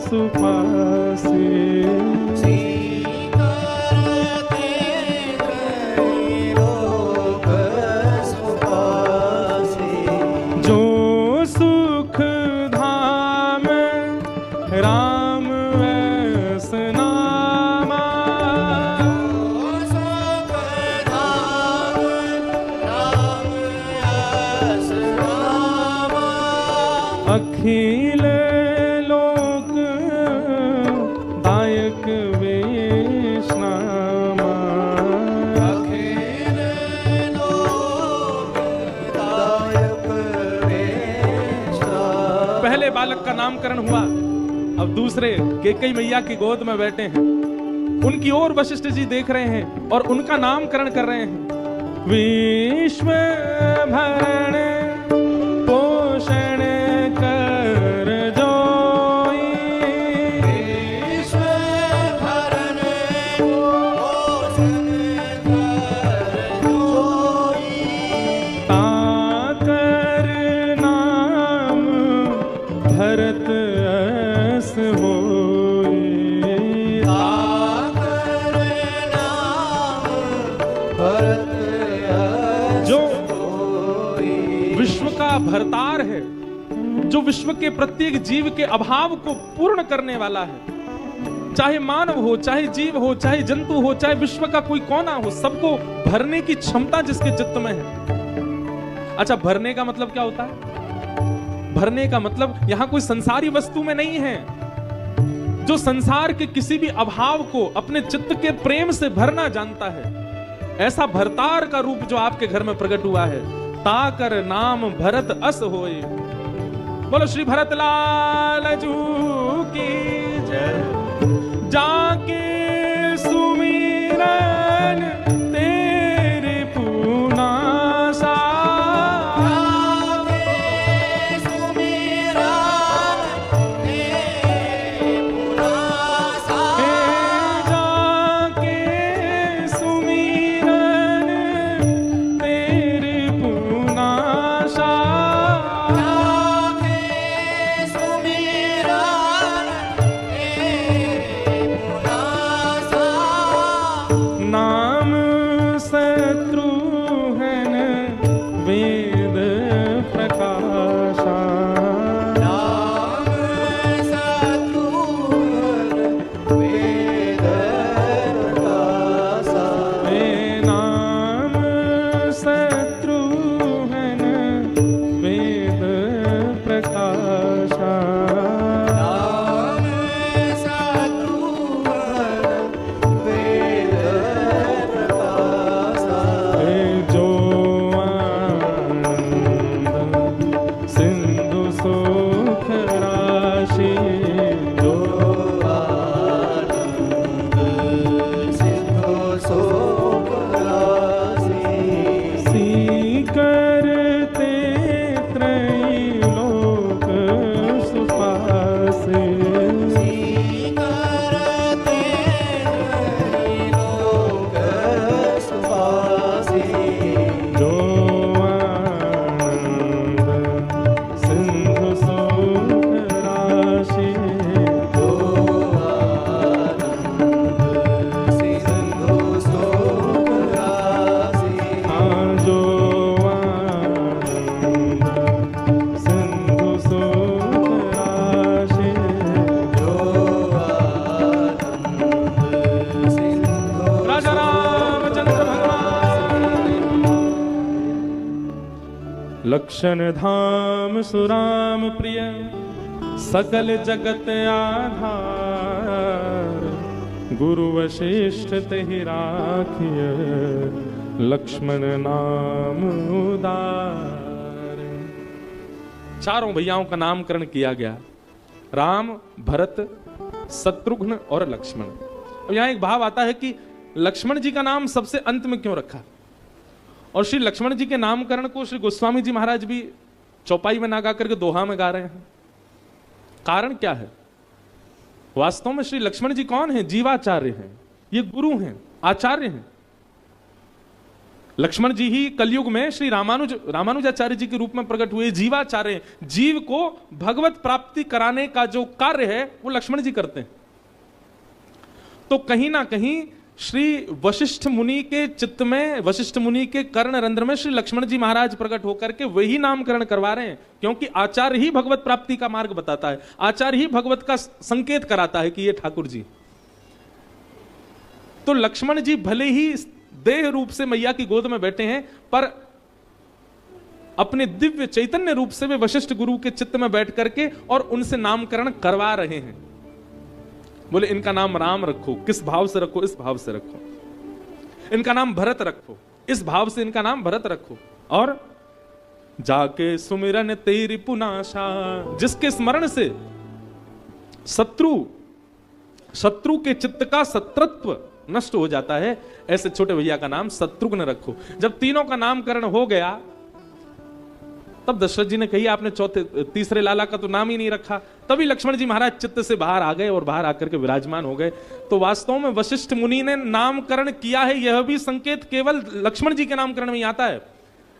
सुपासे, अखिल लोक दायक वैष्णव, अखिल लोक दायक वैष्णव। पहले बालक का नामकरण हुआ, अब दूसरे कैकेयी मैया की गोद में बैठे हैं, उनकी ओर वशिष्ठ जी देख रहे हैं और उनका नामकरण कर रहे हैं। विश्व भरण पोषण कर जोई, विश्व भरण पोषण कर जोई, ताकर नाम भरत अस होई, ताकर नाम भरत अस जो होई। विश्व का भरतार है, जो विश्व के प्रत्येक जीव के अभाव को पूर्ण करने वाला है। चाहे मानव हो, चाहे जीव हो, चाहे जंतु हो, चाहे विश्व का कोई कोना हो, सबको भरने की क्षमता जिसके चित्त में है। अच्छा, भरने का मतलब क्या होता है? भरने का मतलब यहां कोई संसारी वस्तु में नहीं है। जो संसार के किसी भी अभाव को अपने चित्त के प्रेम से भरना जानता है, ऐसा भरतार का रूप जो आपके घर में प्रकट हुआ है। ताकर नाम भरत अस होए। बोलो श्री भरत लाल जू की जय। जाके सुमिरन तेरे पूना सा, जाके सुमिरन तेरे पुनासा, जाके सुमिरन तेरे पूना सा, जाके सुमिरन तेरे पुनासा। नाम शत्रुघ्न वेद प्रकाशा, नाम शत्रुघ्न वेद प्रकाशा, नाम शत्रुघ्न वेद प्रकाशा, नाम शत्रुघ्न वेद प्रकाशा। लक्षण धाम सुराम प्रिय सकल जगत आधार गुरु वशिष्ठ तेहि राखिय लक्ष्मण नाम उदार। चारों भैयाओं का नामकरण किया गया, राम, भरत, शत्रुघ्न और लक्ष्मण। अब यहां एक भाव आता है कि लक्ष्मण जी का नाम सबसे अंत में क्यों रखा, और श्री लक्ष्मण जी के नामकरण को श्री गोस्वामी जी महाराज भी चौपाई में ना गा करके दोहा में गा रहे हैं। कारण क्या है? वास्तव में श्री लक्ष्मण जी कौन हैं? जीवाचार्य हैं, ये गुरु हैं, आचार्य हैं। लक्ष्मण जी ही कलयुग में श्री रामानुजाचार्य जी के रूप में प्रकट हुए जीवाचार्य। जीव को भगवत प्राप्ति कराने का जो कार्य है वो लक्ष्मण जी करते हैं। तो कहीं ना कहीं श्री वशिष्ठ मुनि के चित्त में, वशिष्ठ मुनि के कर्ण रंध्र में श्री लक्ष्मण जी महाराज प्रकट होकर के वही नामकरण करवा रहे हैं, क्योंकि आचार्य ही भगवत प्राप्ति का मार्ग बताता है, आचार्य ही भगवत का संकेत कराता है कि ये ठाकुर जी। तो लक्ष्मण जी भले ही देह रूप से मैया की गोद में बैठे हैं, पर अपने दिव्य चैतन्य रूप से वे वशिष्ठ गुरु के चित्त में बैठ करके और उनसे नामकरण करवा रहे हैं। बोले इनका नाम राम रखो, किस भाव से रखो? इस भाव से रखो। इनका नाम भरत रखो, इस भाव से इनका नाम भरत रखो। और जाके सुमिरन तेरी पुनाशा, जिसके स्मरण से शत्रु के चित्त का शत्रुत्व नष्ट हो जाता है, ऐसे छोटे भैया का नाम शत्रुघ्न रखो। जब तीनों का नामकरण हो गया, तब दशरथ जी ने कही आपने तीसरे लाला का तो नाम ही नहीं रखा। तभी लक्ष्मण जी महाराज चित्त से बाहर आ गए और बाहर आकर के विराजमान हो गए। तो वास्तव में वशिष्ठ मुनि ने नामकरण किया है, यह भी संकेत केवल लक्ष्मण जी के नामकरण में आता है।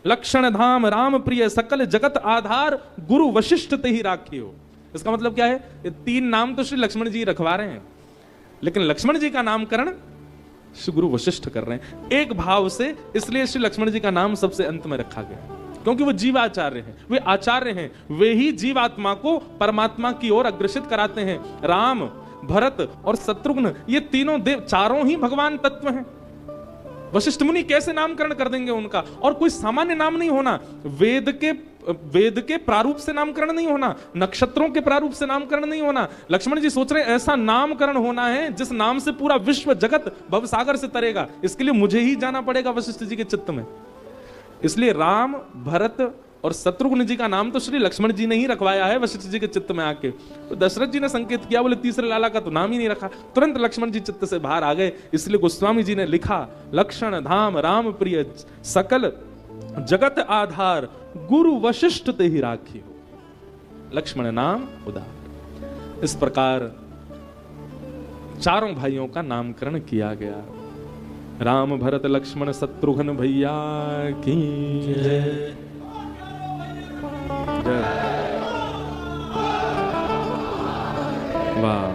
लक्षण धाम राम प्रिय सकल जगत आधार गुरु वशिष्ठ तेहि राखियो। इसका मतलब क्या है? ये तीन नाम तो श्री लक्ष्मण जी रखवा रहे हैं, लेकिन लक्ष्मण जी का नामकरण श्री गुरु वशिष्ठ कर रहे हैं एक भाव से। इसलिए श्री लक्ष्मण जी का नाम सबसे अंत में रखा गया, क्योंकि वो जीवाचार्य हैं, वे आचार्य हैं, वे ही जीवात्मा को परमात्मा की ओर अग्रसित कराते हैं। राम, भरत और शत्रुघ्न, ये तीनों देव, चारों ही भगवान तत्व हैं। वशिष्ठ मुनि कैसे नामकरण कर देंगे उनका? और कोई सामान्य नाम नहीं होना, वेद के प्रारूप से नामकरण नहीं होना, नक्षत्रों के प्रारूप से नामकरण नहीं होना। लक्ष्मण जी सोच रहे हैं ऐसा नामकरण होना है जिस नाम से पूरा विश्व जगत भवसागर से तरेगा। इसके लिए मुझे ही जाना पड़ेगा वशिष्ठ जी के चित्त में। इसलिए राम, भरत और शत्रुघ्न जी का नाम तो श्री लक्ष्मण जी ने ही रखवाया है वशिष्ठ जी के चित्त में आके। तो दशरथ जी ने संकेत किया, बोले तीसरे लाला का तो नाम ही नहीं रखा। तुरंत लक्ष्मण जी चित्त से बाहर आ गए। इसलिए गोस्वामी जी ने लिखा, लक्षण धाम राम प्रिय सकल जगत आधार गुरु वशिष्ठ तेहि राखियो लक्ष्मण नाम उदार। इस प्रकार चारों भाइयों का नामकरण किया गया। राम, भरत, लक्ष्मण, शत्रुघ्न भैया की जय। वाह!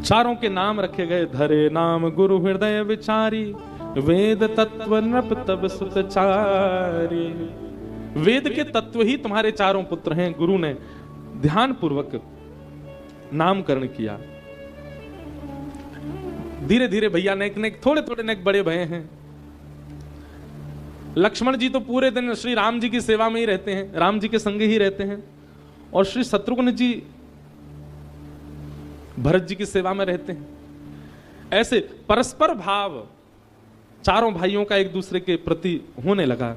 चारों के नाम रखे गए। धरे नाम गुरु हृदय विचारी, वेद तत्व नृप तब सुतचारी। वेद के तत्व ही तुम्हारे चारों पुत्र हैं। गुरु ने ध्यान पूर्वक नामकरण किया। धीरे धीरे भैया नेक थोड़े थोड़े नेक बड़े भये हैं। लक्ष्मण जी तो पूरे दिन श्री राम जी की सेवा में ही रहते हैं, राम जी के संग ही रहते हैं, और श्री शत्रुघ्न जी भरत जी की सेवा में रहते हैं। ऐसे परस्पर भाव चारों भाइयों का एक दूसरे के प्रति होने लगा।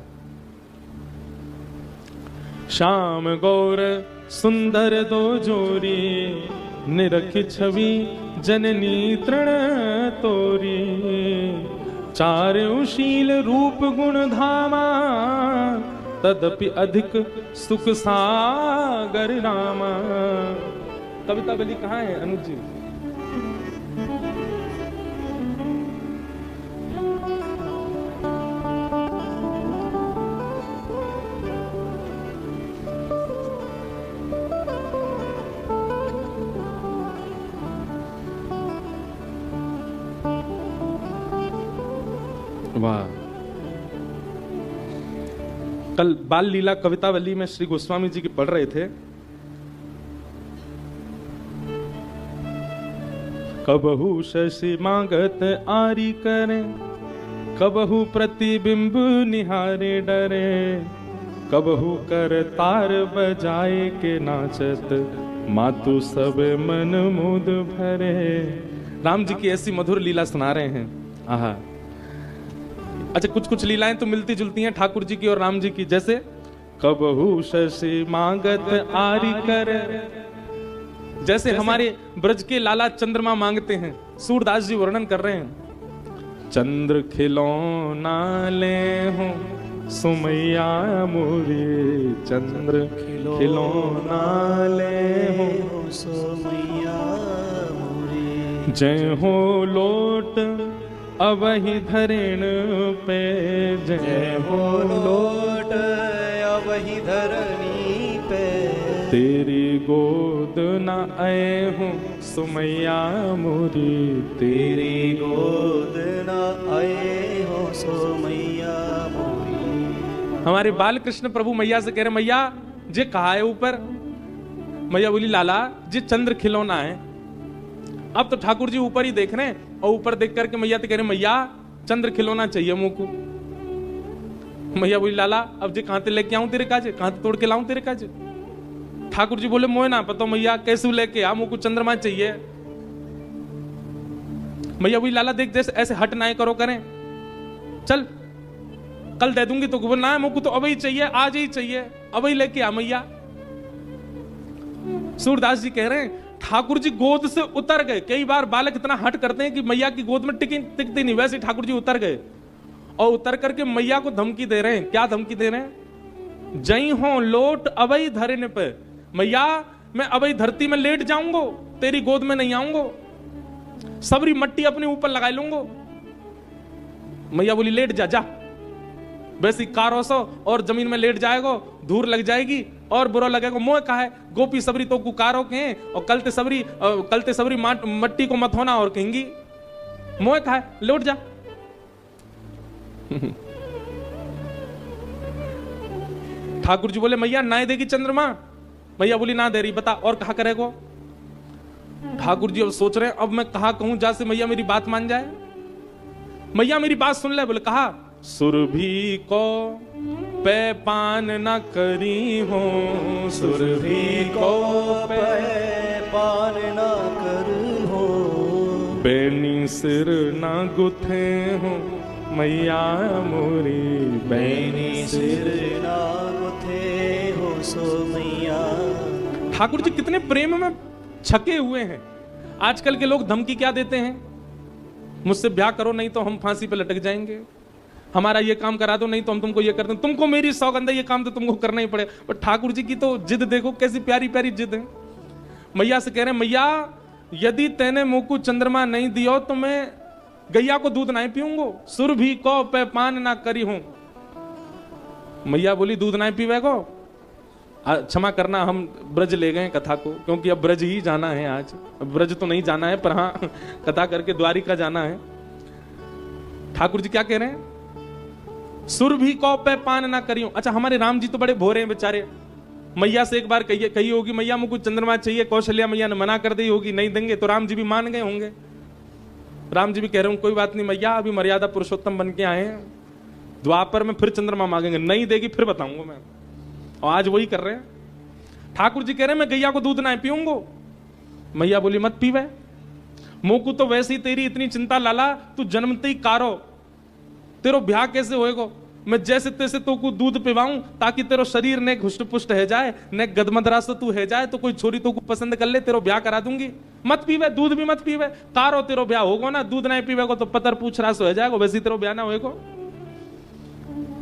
श्याम गौर सुंदर दो जोरी, निरखी छवि जननी तृण तोरी। चारुशील रूप गुण धामा, तदपि अधिक सुख सागर रामा। कविता बली कहाँ है अनुज जी? वाह! कल बाल लीला कवितावली में श्री गोस्वामी जी की पढ़ रहे थे। कबहू शशि मांगत आरी करे, कबहू प्रतिबिंब निहारे डरे। कबहू कर तार बजाए के नाचत, मातु सब मन मुद भरे। राम जी की ऐसी मधुर लीला सुना रहे हैं। आहा, अच्छा कुछ कुछ लीलाएं तो मिलती जुलती हैं ठाकुर जी की और राम जी की, जैसे कबहू शशि मांगत आरी कर, जैसे हमारे ब्रज के लाला चंद्रमा मांगते हैं। सूरदास जी वर्णन कर रहे हैं, चंद्र खिलौना ले हो सुमैया मोरी, चंद्र खिलौना ले हो सुमैया मोरी। जय हो लोट अबहि धरेण पे, जय हो लोट अबहि धरणी पे, तेरी गोद न आए हूँ सुमैया मोरी, तेरी गोद न आए हो सुमैया मोरी। हमारे बाल कृष्ण प्रभु मैया से कह रहे, मैया जे कहा है ऊपर। मैया बोली, लाला जे चंद्र खिलौना है। अब तो ठाकुर जी ऊपर ही देख रहे हैं और ऊपर देख करके मैया तो कह रहे, मैया चंद्र खिलौना चाहिए मुझको। मैया बोली, लाला अब जे कहां ते लेके आऊं तेरे काज, कहां तोड़ के लाऊं तेरे काज। ठाकुर जी बोले, मोए ना पता मैया कैसे लेके आ, मुझको चंद्रमा चाहिए। मैया बोली, लाला देख जैसे ऐसे हट ना करो करें, चल कल दे दूंगी तो ना, मुझको तो अब ही चाहिए, आज ही चाहिए, अब ही लेके आ मैया। सूरदास जी कह रहे हैं, ठाकुर जी गोद से उतर गए। कई बार बालक इतना हट करते हैं कि मैया की गोद में टिकते नहीं, वैसे ठाकुर जी उतर गए और उतर करके मैया को धमकी दे रहे हैं। क्या धमकी दे रहे हैं? जई हो लोट अबई धरने पे, मैया मैं अबई धरती में लेट जाऊंगा, तेरी गोद में नहीं आऊंगा, सबरी मट्टी अपने ऊपर लगा लूंगा। मैया बोली, लेट जा जा, वैसी कारोसो और जमीन में लेट जाएगो, धूल लग जाएगी और बुरा लगेगा। मोह का है गोपी सबरी तो कुकारो के हैं, और कलते सबरी मट्टी को मत होना और कहेंगी मोह का है, लौट जा। ठाकुर जी बोले, मैया ना देगी चंद्रमा। मैया बोली, ना दे रही, बता और कहा करेगो। ठाकुर जी अब सोच रहे हैं, अब मैं कहा कहूं जैसे मैया मेरी बात मान जाए। मैया मेरी बात सुन ले। बोले, कहा सुरभि को पे पान न करी हो, सुरभि को पे पान न करू हो, बेनी सिर न गुथे हो मैया मोरी, बेनी सिर न गुथे हो सो मैया। ठाकुर जी कितने प्रेम में छके हुए हैं। आजकल के लोग धमकी क्या देते हैं? मुझसे ब्याह करो नहीं तो हम फांसी पे लटक जाएंगे, हमारा ये काम करा दो नहीं तो हम तुमको ये कर दें, तुमको मेरी सौगंध है ये काम तो तुमको करना ही पड़े। पर ठाकुर जी की तो जिद देखो, कैसी प्यारी प्यारी जिद है। मैया से कह रहे हैं, मैया यदि तेने मुंह को चंद्रमा नहीं दियो तो मैं गैया को दूध नहीं पीऊंगो, सुरभि को पे पान ना करी हूं। मैया बोली, दूध नहीं पीवेगो? क्षमा करना, हम ब्रज ले गए कथा को, क्योंकि अब ब्रज ही जाना है आज। ब्रज तो नहीं जाना है, पर हाँ कथा करके द्वारिका जाना है। ठाकुर जी क्या कह रहे हैं? सुरभि को पे पान ना करियो। अच्छा, हमारे राम जी तो बड़े भोरे हैं बेचारे। मैया से एक बार कही होगी, मैया मुझको चंद्रमा चाहिए, कौशल्या मैया ने मना कर दी होगी, नहीं देंगे, तो राम जी भी मान गए होंगे। राम जी भी कह रहे होंगे, कोई बात नहीं मैया, अभी मर्यादा पुरुषोत्तम बन के आए हैं, द्वापर में फिर चंद्रमा मांगेंगे, नहीं देगी फिर बताऊंगा मैं। और आज वही कर रहे हैं। ठाकुर जी कह रहे हैं, मैं गैया को दूध ना पीऊंगा। मैया बोली, मत पीवे, मुंह को तो वैसी तेरी इतनी चिंता लाला, तू जन्मते ही कारो, तेरो ब्याह कैसे होएगो? मैं जैसे तैसे तो को दूध पिवाऊं ताकि तेरो शरीर ने हुष्ट पुष्ट है जाए, ने गदमदरा से तू है जाए, तो कोई छोरी तो को पसंद कर ले, तेरो ब्याह करा दूंगी। मत पीवे, दूध भी मत पीवे, कारो तेरो ब्याह होगो ना, दूध नहीं पीवेगो तो पतर पूछ रहा सो है जाएगो, वैसे तेरो ब्याह ना होएगो।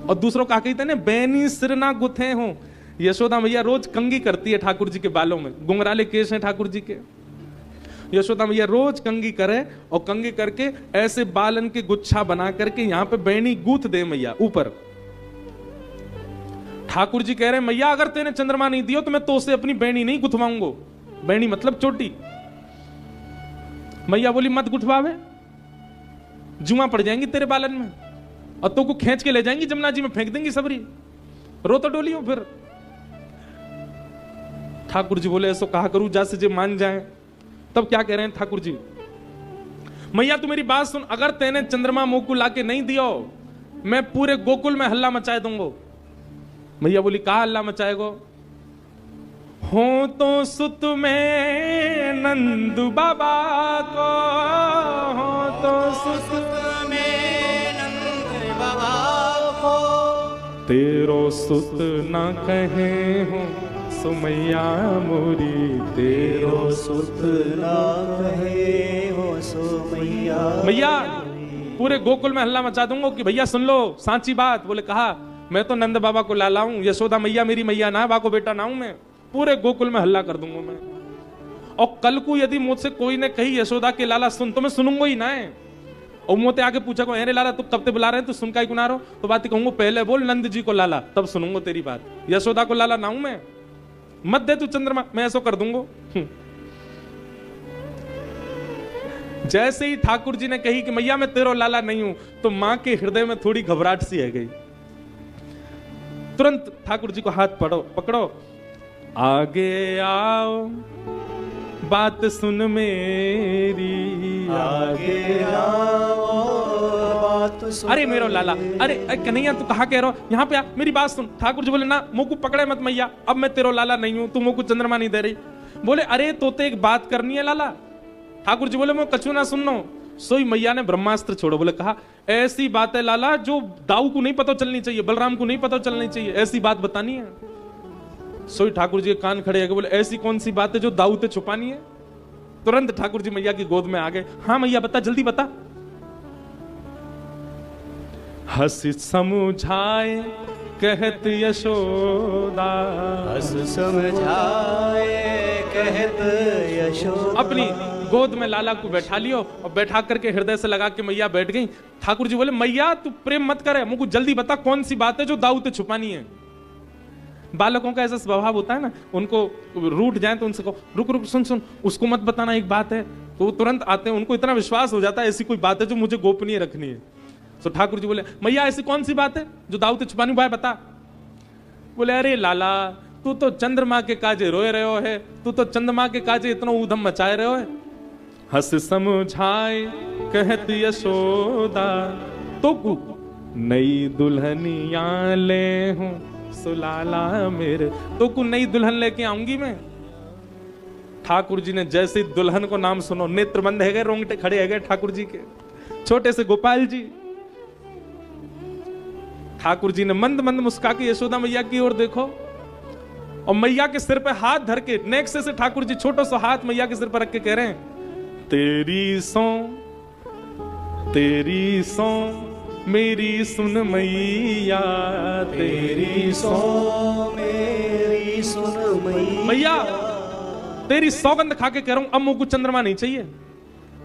और दूसरों का कहते हैं, बैनी सिर ना गुथे हो। यशोदा मैया रोज कंगी करती है ठाकुर जी के बालों में, गुंगराले केश हैं ठाकुर जी के। यशोदा मैया रोज कंगी करे और कंगी करके ऐसे बालन के गुच्छा बना करके यहाँ पे बैनी गूथ दे मैया ऊपर। ठाकुर जी कह रहे हैं, मैया अगर तेने चंद्रमा नहीं दियो तो मैं तो उसे अपनी बैनी नहीं गुथवाऊंगो। बैनी मतलब चोटी। मैया बोली, मत गुथवावे, जुआ पड़ जाएंगी तेरे बालन में और तो को खींच के ले जाएंगी जमुना जी में फेंक देंगी सबरी, रो तो डोलियो फिर। ठाकुर जी बोले, ऐसो कहा करूं जैसे जे मान जाए। तब क्या कह रहे हैं ठाकुर जी, मैया तू मेरी बात सुन, अगर तेने चंद्रमा मुंह को लाके नहीं दियो, मैं पूरे गोकुल में हल्ला मचाए दूंगा। मैया बोली कहा हल्ला मचाएगो? हो तो सुत में नंद बाबा को, हो तो सुत में नंद बाबा को, तेरो सुत ना कहे हो सुमैया मोरी, तेरो सुत ना कहे हो सुमैया। मैया पूरे गोकुल में हल्ला मचा दूंगा कि भैया सुन लो सांची बात। बोले कहा मैं तो नंद बाबा को लाला हूं, यशोदा मैया मेरी मैया ना, बा को बेटा ना हूं मैं। पूरे गोकुल में हल्ला कर दूंगा मैं। और कल को यदि मुझसे कोई ने कही यशोदा के लाला सुन, तो मैं सुनूंगा ही ना है। और मोते आके पूछा को अरे लाला तू कब ते बुला रहे हैं, तू सुन का ही गुना रहो, तो बात कहूंगा पहले बोल नंद जी को लाला, तब सुनूंगा तेरी बात। यशोदा को लाला ना हूं मैं, मत दे तू चंद्रमा, मैं ऐसा कर दूंगा। जैसे ही ठाकुर जी ने कही कि मैया मैं तेरो लाला नहीं हूं, तो मां के हृदय में थोड़ी घबराहट सी आ गई। तुरंत ठाकुर जी को हाथ पकड़ो, आगे आओ बात सुन मेरी, आगे आओ बात सुन। अरे मेरो लाला, अरे कन्हैया तू कहाँ कह रहा हो, यहाँ पे आ मेरी बात सुन। ठाकुर जी बोले ना मुंह को पकड़े मत मैया, अब मैं तेरो लाला नहीं हूं, तू मुंह को चंद्रमा नहीं दे रही। बोले अरे तोते एक बात करनी है लाला। ठाकुर जी बोले मैं कछु ना सुननो। सोई मैया ने ब्रह्मास्त्र छोड़ो। बोले कहा ऐसी बात है लाला जो दाऊ को नहीं पता चलनी चाहिए, बलराम को नहीं पता चलनी चाहिए, ऐसी बात बतानी है। सोई ठाकुर जी के कान खड़े हो, बोले ऐसी कौन सी बात है जो दाऊ ते छुपानी है? तुरंत ठाकुर जी मैया की गोद में आ गए। हाँ मैया बता, जल्दी बता। हंस समझाए कहत यशोदा, हंस समझाए कहत यशोदा। अपनी गोद में लाला को बैठा लियो और बैठा करके हृदय से लगा के मैया बैठ गई। ठाकुर जी बोले मैया तू प्रेम मत करे, मुझको जल्दी बता कौन सी बात है जो दाऊ ते छुपानी है। बालकों का ऐसा स्वभाव होता है ना, उनको रूठ जाए तो उनसे कहो रुक रुक सुन सुन, उसको मत बताना एक बात है, तो वो तुरंत आते हैं। उनको इतना विश्वास हो जाता है ऐसी कोई बात है जो मुझे गोपनीय रखनी है। तो ठाकुर जी बोले मैया ऐसी कौन सी बात है जो दाऊ ते छुपानी, भाई बता। बोले अरे लाला तू तो चंद्रमा के काजे रोए रहे हो है, तू तो चंद्रमा के काजे इतना ऊधम मचाए रहे हो है। हंस समझाए कहत यशोदा, तो नई दुल्हनिया ले हूं सुलाला मेरे, तो को नई दुल्हन लेके आऊंगी मैं। ठाकुर जी ने जैसे ही दुल्हन को नाम सुनो, नेत्र बंद है गए, रोंगटे खड़े है गए ठाकुर जी के। छोटे से गोपाल जी, ठाकुर जी ने मंद मंद मुस्का के यशोदा मैया की ओर देखो और मैया के सिर पे हाथ धर के नेक्स्ट से ठाकुर जी छोटा सा हाथ मैया के सिर पर रख के कह रहे हैं तेरी सो मेरी सुन मैया, तेरी सो मेरी सुन मैया, तेरी सौगंध खा के कह रहा हूं अब मुझको को चंद्रमा नहीं चाहिए,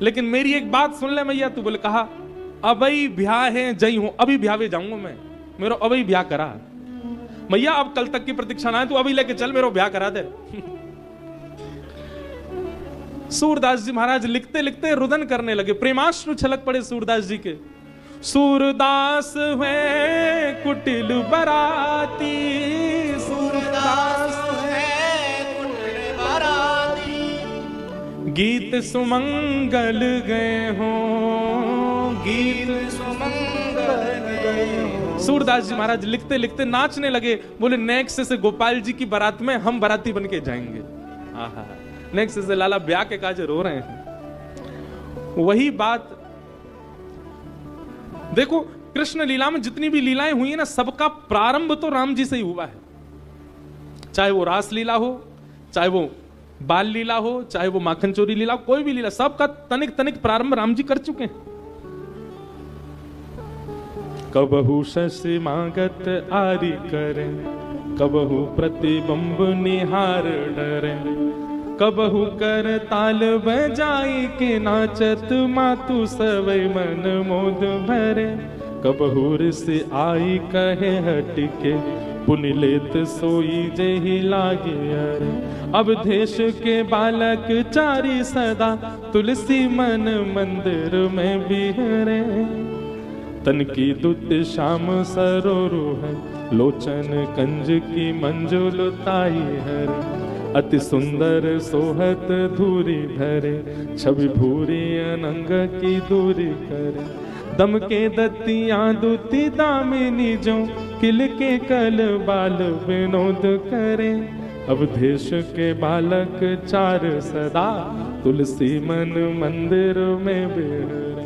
लेकिन मेरी एक बात सुन ले मैया। तू बोले कहा अबई ब्याह है जई हूं, अभी ब्याह जाऊंगा मैं, मेरा अबई ब्याह करा मैया, अब कल तक की प्रतीक्षा ना है, तू अभी लेके चल, मेरा ब्याह करा दे। सूरदास जी महाराज लिखते लिखते रुदन करने लगे, प्रेमाश्रु छलक पड़े सूरदास जी के। सूरदास हुए कुटिल बराती, सूरदास है कुटिल बराती, गीत सुमंगल गए हो, गीत सुमंगल गए हो। सूरदास जी महाराज लिखते लिखते नाचने लगे। बोले नेक्स्ट से गोपाल जी की बारात में हम बाराती बन के जाएंगे। आहा, नेक्स्ट से लाला ब्याह के काज रो रहे हैं। वही बात देखो, कृष्ण लीला में जितनी भी लीलाएं हुई है ना, सबका प्रारंभ तो राम जी से ही हुआ है। चाहे वो रास लीला हो, चाहे वो बाल लीला हो, चाहे वो माखन चोरी लीला, कोई भी लीला, सबका तनिक तनिक प्रारंभ राम जी कर चुके हैं। कबहू शशि मागत आरी करें, कबहू प्रतिबंब निहार डरे, कबहू कर ताल बजाई के नाचत मातु सवै मन मोद भरे, कबहू से आई कहे हट के पुनि लेत सोई जही लागे अरे, अब देश के बालक चारी सदा तुलसी मन मंदिर में बिहरे, तन की दुत श्याम सरोरु है, लोचन कंज की मंजुल ताई हरे, अति सुंदर सोहत धूरी धरे, छवि भूरी अनंग की दूरी करे, दम के दत्तियां दुति दामिनी जो किल के कल बाल विनोद करे, अवधेश के बालक चार सदा, तुलसी मन मंदिर में बिहरे।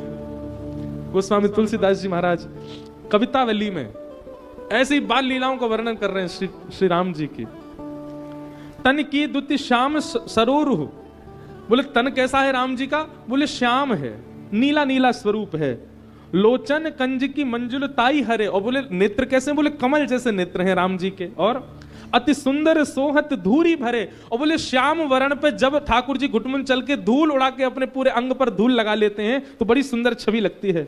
गोस्वामी तुलसीदास जी महाराज कवितावली में ऐसी बाल लीलाओं का वर्णन कर रहे हैं श्री राम जी की। तन की दुति श्याम सरोरु, बोले तन कैसा है राम जी का? बोले श्याम है, नीला नीला स्वरूप है। लोचन कंज की मंजुल ताई हरे, और बोले नेत्र कैसे? बोले कमल जैसे नेत्र हैं राम जी के। और अति सुंदर सोहत धूरी भरे, और बोले श्याम वर्ण पे जब ठाकुर जी घुटमुन चल के धूल उड़ा के अपने पूरे अंग पर धूल लगा लेते हैं तो बड़ी सुंदर छवि लगती है।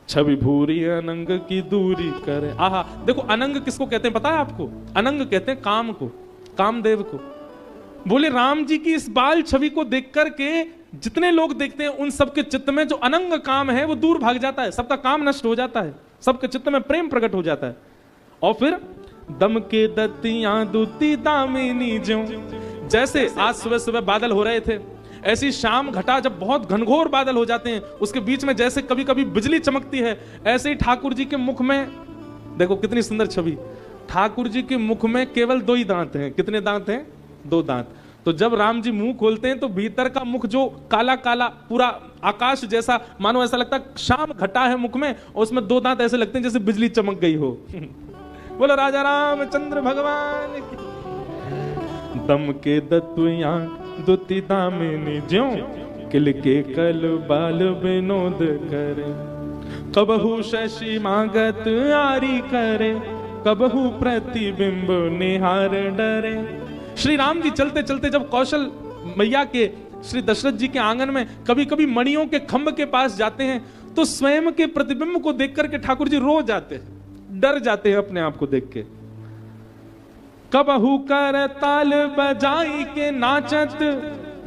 छवि भूरी अनंग की दूरी करे। आहा, देखो अनंग किसको कहते हैं पता है आपको? अनंग कहते हैं काम को, कामदेव को। बोले राम जी की इस बाल छवि को देख करके जितने लोग देखते हैं उन सबके चित्त में जो अनंग काम है वो दूर भाग जाता है, सबका काम नष्ट हो जाता है, सबके चित्त में प्रेम प्रकट हो जाता है। और फिर दम के दतियां दुती दामिनी ज्यों, जैसे आज सुबह सुबह बादल हो रहे थे, ऐसी शाम घटा जब बहुत घनघोर बादल हो जाते हैं उसके बीच में जैसे कभी कभी बिजली चमकती है, ऐसे ही ठाकुर जी के मुख में देखो कितनी सुंदर छवि। ठाकुर जी के मुख में केवल 2 ही दांत हैं। कितने दांत हैं? 2 दांत। तो जब राम जी मुंह खोलते हैं तो भीतर का मुख जो काला काला पूरा आकाश जैसा, मानो ऐसा लगता है शाम घटा है मुख में, और उसमें 2 दांत ऐसे लगते हैं जैसे बिजली चमक गई हो। बोलो राजा रामचंद्र भगवान की। दम के दतुया दुति दामिनी ज्यों, किल के कल बाल विनोद करे, कबहू शशि मागत आरी करे, कबहू प्रतिबिंब निहार डरे। श्री राम जी चलते चलते जब कौशल मैया के श्री दशरथ जी के आंगन में कभी कभी मणियों के खंभ के पास जाते हैं तो स्वयं के प्रतिबिंब को देख करके ठाकुर जी रो जाते हैं, डर जाते हैं अपने आप को देख के। कबहू कर ताल बजाई के नाचत,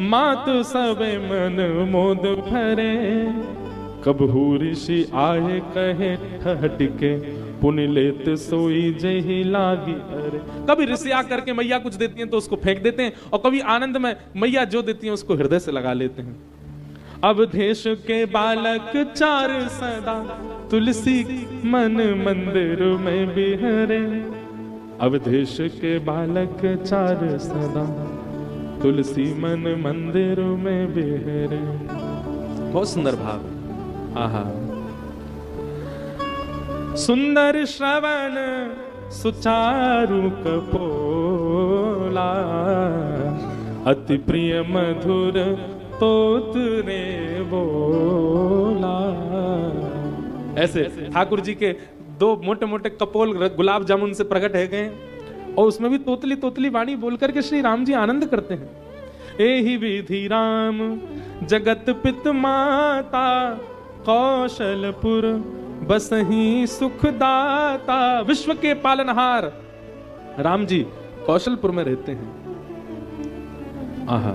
मात सबे मन मोद भरे, कबहू ऋषि आए कहे ठहटके, पुण्य लेत सोई जही लागी अरे। कभी ऋषि आकर के मैया कुछ देती हैं तो उसको फेंक देते हैं, और कभी आनंद में मैया जो देती हैं उसको हृदय से लगा लेते हैं। अवधेश के बालक चार सदा, तुलसी मन मंदिर में बिहरे, अवधेश के बालक चार सदा, तुलसी मन मंदिर में बिहरे। बहुत सुंदर भाव। आहा, सुंदर श्रवण सुचारु कपोला, अति प्रिय मधुर तोत रे बोला। ऐसे ठाकुर जी के 2 मोटे मोटे कपोल गुलाब जामुन से प्रकट है गए, और उसमें भी तोतली तोतली वाणी बोल करके श्री राम जी आनंद करते हैं। एहि विधि राम जगत पित माता, कौशलपुर बसही सुखदाता। विश्व के पालनहार राम जी कौशलपुर में रहते हैं। आहा,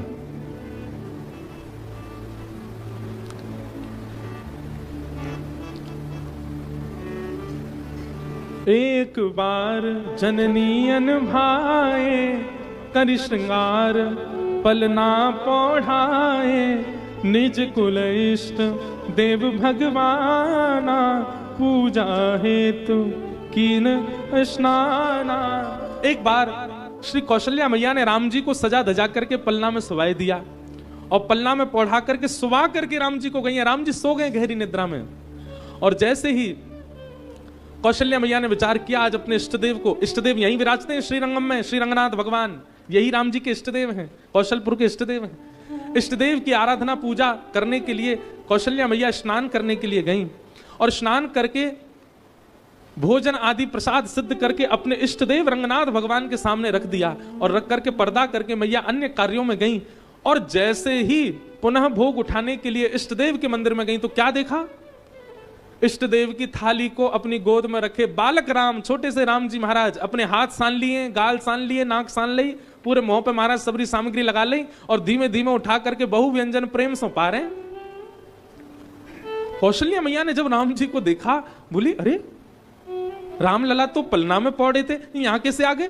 एक बार जननी अनभाए, कर श्रृंगार पलना पौढ़ाए, निज कुल इष्ट देव भगवाना, पूजा हेतु कीन स्नाना। एक बार श्री कौशल्या मैया ने राम जी को सजा धजा करके पलना में सुवाए दिया, और पलना में पौढ़ा करके सुवा करके राम जी को गई। राम जी सो गए गहरी निद्रा में, और जैसे ही कौशल्या मैया ने विचार किया आज अपने इष्टदेव को, इष्टदेव यहीं विराजते हैं श्रीरंगम में, श्री रंगनाथ भगवान यही राम जी के इष्टदेव हैं, कौशलपुर के इष्टदेव हैं। इष्टदेव की आराधना पूजा करने के लिए कौशल्या मैया स्नान करने के लिए गईं, और स्नान करके भोजन आदि प्रसाद सिद्ध करके अपने इष्टदेव रंगनाथ भगवान के सामने रख दिया, और रख करके पर्दा करके मैया अन्य कार्यों में गईं। और जैसे ही पुनः भोग उठाने के लिए इष्टदेव के मंदिर में गईं तो क्या देखा? इष्टदेव की थाली को अपनी गोद में रखे बालक राम, छोटे से राम जी महाराज अपने हाथ सान लिए, गाल सान लिए, नाक सान ली, पूरे मुंह पे महाराज सबरी सामग्री लगा ली, और धीमे धीमे उठा करके बहु व्यंजन प्रेम से पा रहे। कौशल्या मैया ने जब राम जी को देखा बोली, अरे राम लला तो पलना में पौड़े थे, यहां कैसे आ गए?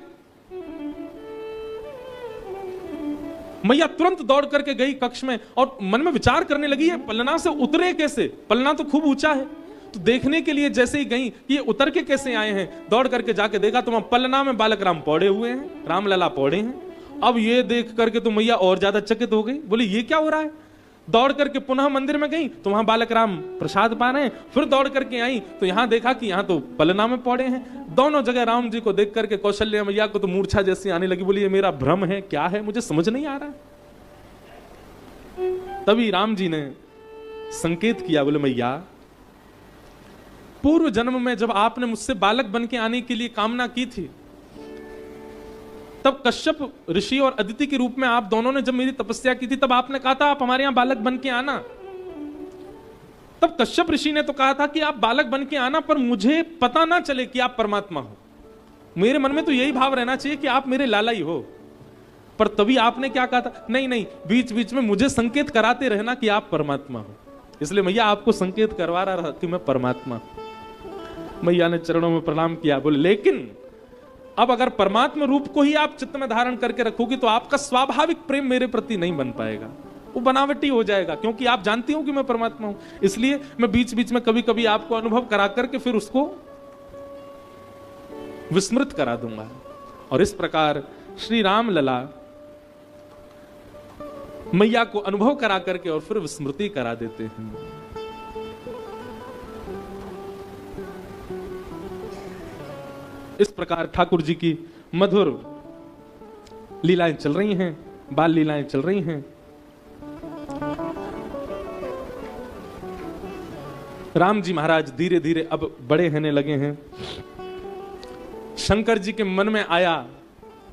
मैया तुरंत दौड़ करके गई कक्ष में और मन में विचार करने लगी है पलना से उतरे कैसे, पलना तो खूब ऊंचा है। तो देखने के लिए जैसे ही गई ये उतर के कैसे आए हैं, दौड़ करके जाके देखा तो वहां पलना में बालक राम पौड़े हुए हैं, रामलला पौड़े हैं। अब ये देख करके तो मैया और ज्यादा चकित हो गई, बोली ये क्या हो रहा है। दौड़ करके पुनः मंदिर में गई तो वहां बालक राम प्रसाद पा रहे हैं। फिर दौड़ करके आई तो यहां देखा कि यहां तो पलना में पौड़े हैं। दोनों जगह राम जी को देख करके कौशल्या मैया को तो मूर्छा जैसी आने लगी, बोली ये मेरा भ्रम है, क्या है, मुझे समझ नहीं आ रहा। तभी राम जी ने संकेत किया, बोले मैया पूर्व जन्म में जब आपने मुझसे बालक बन के आने के लिए कामना की थी, तब कश्यप ऋषि और अदिति के रूप में आप दोनों ने जब मेरी तपस्या की थी, तब आपने कहा था आप हमारे यहां बालक बन के आना। तब कश्यप ऋषि ने तो कहा था कि आप बालक बन के आना, पर मुझे पता ना चले कि आप परमात्मा हो। मेरे मन में तो यही भाव रहना चाहिए कि आप मेरे लाला ही हो। पर तभी आपने क्या कहा था, नहीं नहीं, बीच बीच में मुझे संकेत कराते रहना कि आप परमात्मा हो। इसलिए मैया आपको संकेत करवा रहा कि मैं परमात्मा हूं। मैया ने चरणों में प्रणाम किया, बोले लेकिन अब अगर परमात्मा रूप को ही आप चित्त में धारण करके रखोगी तो आपका स्वाभाविक प्रेम मेरे प्रति नहीं बन पाएगा, वो बनावटी हो जाएगा, क्योंकि आप जानती हो कि मैं परमात्मा हूं। इसलिए मैं बीच बीच में कभी कभी आपको अनुभव करा करके फिर उसको विस्मृत करा दूंगा। और इस प्रकार श्री राम लला मैया को अनुभव करा करके और फिर विस्मृति करा देते हैं। इस प्रकार ठाकुर जी की मधुर लीलाएं चल रही हैं, बाल लीलाएं चल रही हैं। राम जी महाराज धीरे धीरे अब बड़े होने लगे हैं। शंकर जी के मन में आया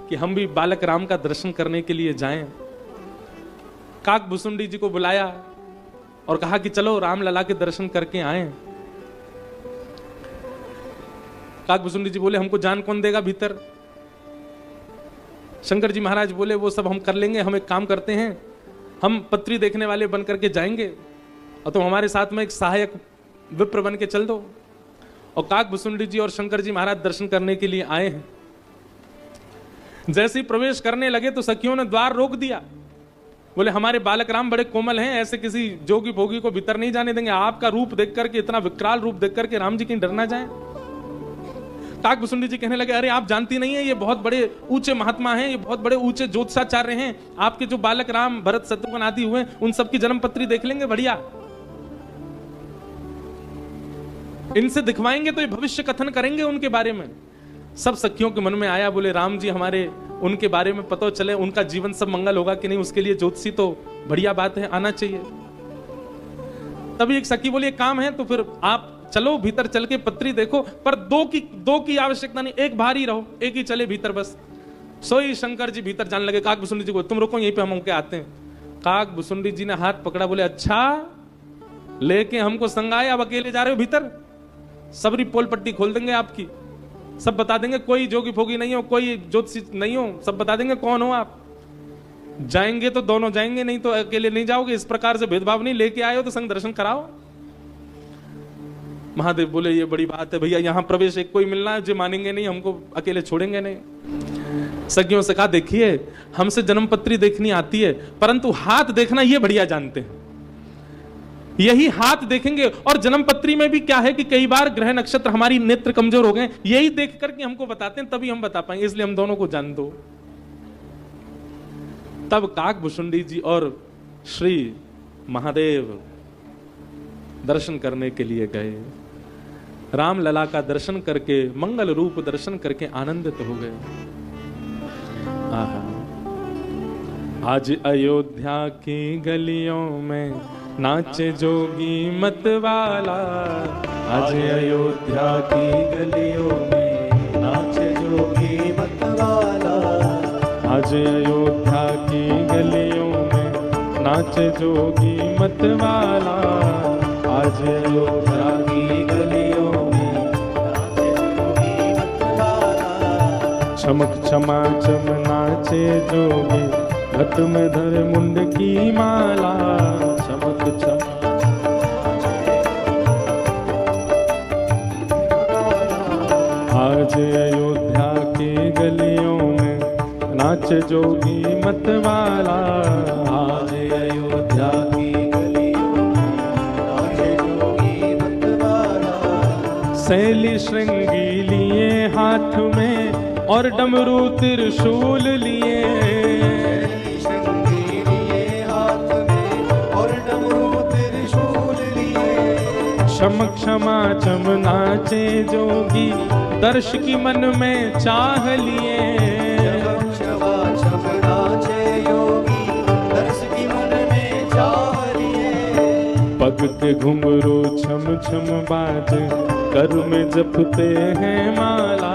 कि हम भी बालक राम का दर्शन करने के लिए जाएं। काकभुसुंडी जी को बुलाया और कहा कि चलो राम लला के दर्शन करके आएं। काकभुसुंडी जी बोले हमको जान कौन देगा भीतर। शंकर जी महाराज बोले वो सब हम कर लेंगे, हम एक काम करते हैं, हम पत्री देखने वाले बन करके जाएंगे और तुम हमारे साथ में एक सहायक विप्र बन के चल दो। और काकभुसुंडी जी और शंकर जी महाराज दर्शन करने के लिए आए हैं। जैसे ही प्रवेश करने लगे तो सखियों ने द्वार रोक दिया, बोले हमारे बालक राम बड़े कोमल हैं, ऐसे किसी जोगी भोगी को भीतर नहीं जाने देंगे। आपका रूप देख करके, इतना विकराल रूप देख करके राम जी कहीं डर ना जाए। काकभुसुंडी जी कहने लगे अरे आप जानती नहीं है, ये बहुत बड़े ऊंचे महात्मा हैं, ये बहुत बड़े ऊंचे ज्योतिषाचार्य हैं। आपके जो बालक राम भरत शत्रुघ्न आदि हुए उन सबकी जन्म पत्री देख लेंगे, बढ़िया इनसे दिखवाएंगे तो ये भविष्य कथन करेंगे उनके बारे में। सब सखियों के मन में आया, बोले राम जी हमारे उनके बारे में पता चले, उनका जीवन सब मंगल होगा कि नहीं, उसके लिए ज्योतिषी तो बढ़िया बात है, आना चाहिए। तभी एक सखी बोली एक काम है तो फिर आप चलो भीतर चल के पत्री देखो, पर दो की आवश्यकता नहीं, एक बाहर ही रहो, एक ही चले भीतर बस। सोई शंकर जी भीतर जाने लगे। काकभुसुंडी जी को तुम रुको, यहीं पे हम होके आते हैं। काकभुसुंडी जी ने हाथ पकड़ा, बोले अच्छा लेके हमको संगाए, अब अकेले जा रहे हो भीतर, सबरी पोल पट्टी खोल देंगे आपकी, सब बता देंगे, कोई जोगी भोगी नहीं हो, कोई ज्योतिषी नहीं हो, सब बता देंगे कौन हो आप। जाएंगे तो दोनों जाएंगे, नहीं तो अकेले नहीं जाओगे। इस प्रकार से भेदभाव नहीं, लेके आए हो तो संग दर्शन कराओ। महादेव बोले ये बड़ी बात है भैया, यहां प्रवेश एक कोई मिलना है, जो मानेंगे नहीं, हमको अकेले छोड़ेंगे नहीं। सखियों से कहा देखिए हमसे जन्मपत्री देखनी आती है, परंतु हाथ देखना ये बढ़िया जानते हैं, यही हाथ देखेंगे। और जन्मपत्री में भी क्या है कि कई बार ग्रह नक्षत्र हमारी नेत्र कमजोर हो गए, यही देख करके हमको बताते हैं, तभी हम बता पाएंगे, इसलिए हम दोनों को जान दो। तब काकभुसुंडी जी और श्री महादेव दर्शन करने के लिए गए। राम लला का दर्शन करके, मंगल रूप दर्शन करके आनंदित हो गए। आज अयोध्या की गलियों में नाचे जोगी मतवाला, आज अयोध्या की गलियों में नाचे जोगी मतवाला, आज अयोध्या की गलियों में नाचे जोगी मतवाला, आज अयोध्या की गलियों में नाचे जोगी मतवाला, चमक चमाचम नाचे जोगी, घट में धर मुंड की माला, चमक आज अयोध्या की गलियों में नाचे जोगी मतवाला, आज अयोध्या की गलियों में नाचे जोगी मतवाला, शैली श्रृंगी लिए हाथ में और डमरू त्रिशूल लिए, शृंगी लिए हाथ में और डमरू त्रिशूल लिए। क्षम क्षमा चम नाचे जोगी दर्श की मन में चाह लिए, क्षमा क्षम नाचे योगी दर्श की मन में चाह लिए। भगत घुंघरू छम छम बाज कर में जपते हैं माला,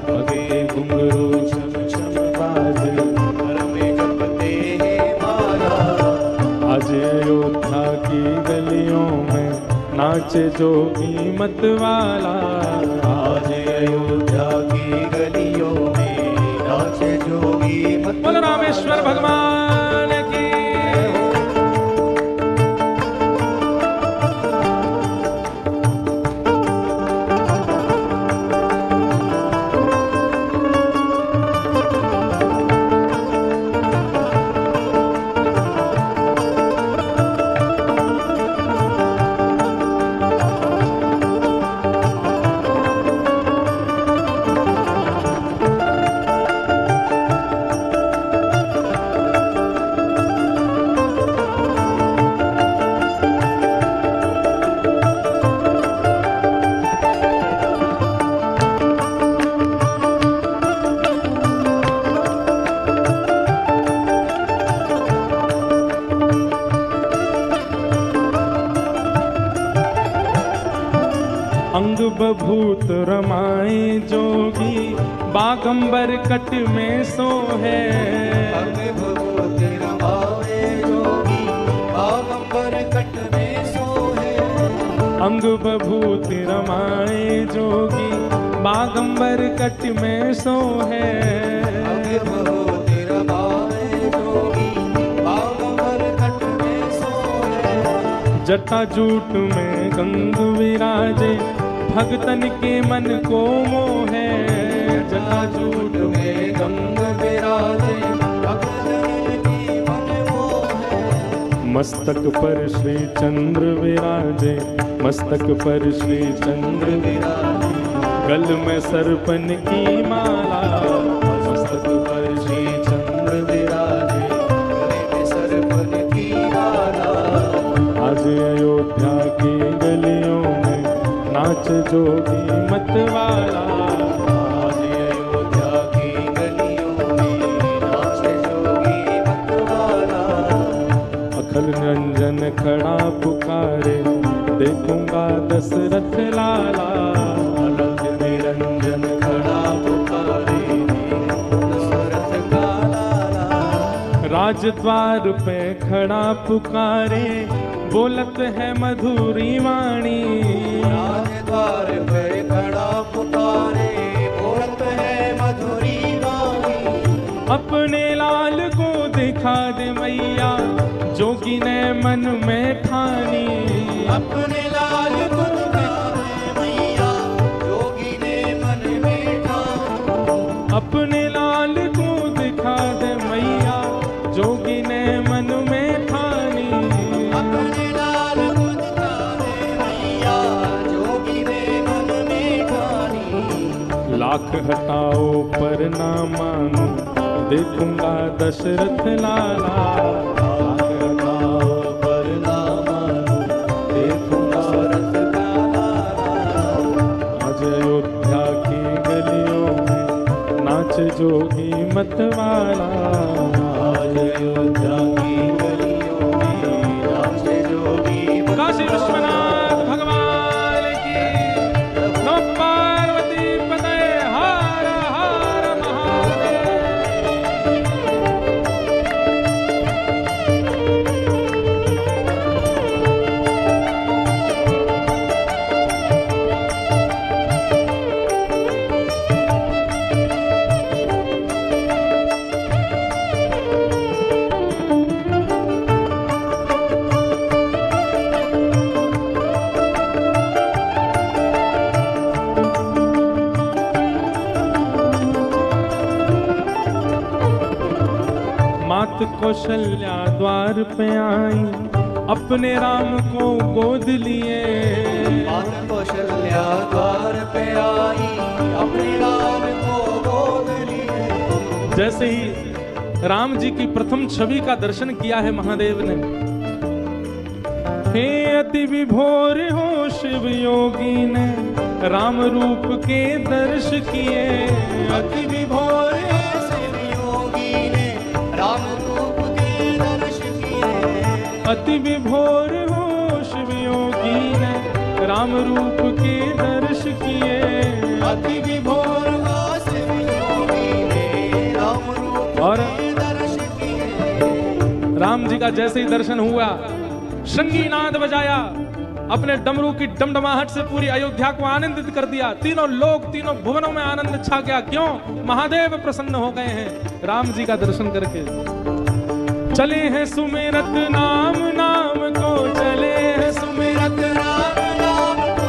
भगत घुंघरू छम छम बाज घर में जपते हैं माला। आज अयोध्या की गलियों में नाचे जोगी मतवाला, आज अयोध्या की गलियों में नाचे जोगी मत। बोलो रामेश्वर भगवान की। अंग बभूत रमाए जोगी बागंबर कट में सोहे, अंग बभूत रमाए जोगी बागंबर कट में सोहे। अंग बभूत रमाए जोगी बागंबर कट में सोहे, अंग बभूत रमाए जोगी बागंबर कट में सोहे। जटा जूट में गंग विराजे भगतन के मन को मोहे, जटा जूट में गंग विराजे भगतन के मन मोहे। मस्तक पर श्री चंद्र विराजे, मस्तक पर श्री चंद्र विराजे। गल में सरपन की माला, मस्तक पर श्री चंद्र विराजे गले में सरपन की माला। आज अयोध्या की गलियों में नाच जोगी मतवाला, आज अयोध्या की गलियों में नाचे जोगी मतवाला। अखल रंजन खड़ा पुकारे देखूंगा दशरथ लाला, अलग निरंजन खड़ा पुकारे दशरथ का लाला। राजद्वार पे खड़ा पुकारे बोलत है मधुरी वाणी, राजद्वार पे खड़ा पुकारे बोलत है मधुरी वाणी। अपने लाल को दिखा दे मैया जोगी ने मन में ठानी, अपने लाल को दिखा दे मैया जोगी ने मन में ठानी। अपने लाल को दिखा दे मैया जोगी ने मन में ठानी। अपने लाल को दिखा दे मैया जोगी ने मन में ठानी। लाख हटाओ पर ना मानो देखूंगा दशरथ लाला, लाख हटाओ पर ना मानो देखूंगा दशरथ का लाला। आज अयोध्या की गलियों में नाच जोगी मतवाला, आज अयोध्या की गलियों में नाचे जोगी काशी विश्वनाथ भगवान की। नमो पार्वती पते हर हर महादेव। मात कौशल्या द्वार पे आई अपने राम को गोद लिए, मात कौशल्या कन्या द्वार पे आई अपने लाल को गोद लिए। जैसे ही राम जी की प्रथम छवि का दर्शन किया है महादेव ने, हे अति विभोर हो शिव योगी ने राम रूप के दर्श किए। अति विभोर है शिव योगी ने राम रूप के दर्श किए। अति विभोर हो शिव योगी ने राम रूप के दर्श किए। अति विभोर हो शिव योगी ने राम रूप और के दर्श किए। राम जी का जैसे ही दर्शन हुआ, शंगी नाद बजाया, अपने डमरू की डमडमाहट से पूरी अयोध्या को आनंदित कर दिया। तीनों लोग, तीनों भुवनों में आनंद छा गया। क्यों? महादेव प्रसन्न हो गए हैं राम जी का दर्शन करके। चले हैं सुमिरत नाम नाम को, चले हैं सुमिरत राम नाम को,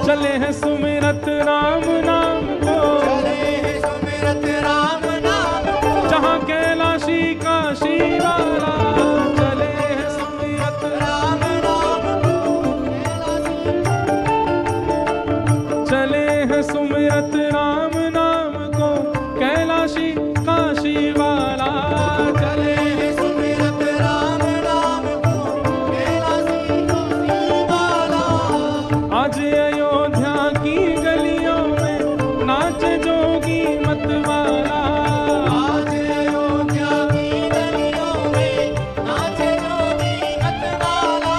चले हैं सुमिरत राम नाम को, चले हैं सुमिरत राम नाम को। जहाँ कैलाशी काशी वाला, चले हैं सुमिरत राम नाम को, चले हैं सुमिरत राम नाम को, कैलाशी काशी वाला। चले हैं सुमिरत राम नाम को, कैलाशी काशी वाला। आज अयोध्या की गलियों में नाचे जोगी मतवाला। आज अयोध्या की गलियों में नाचे जोगी मतवाला।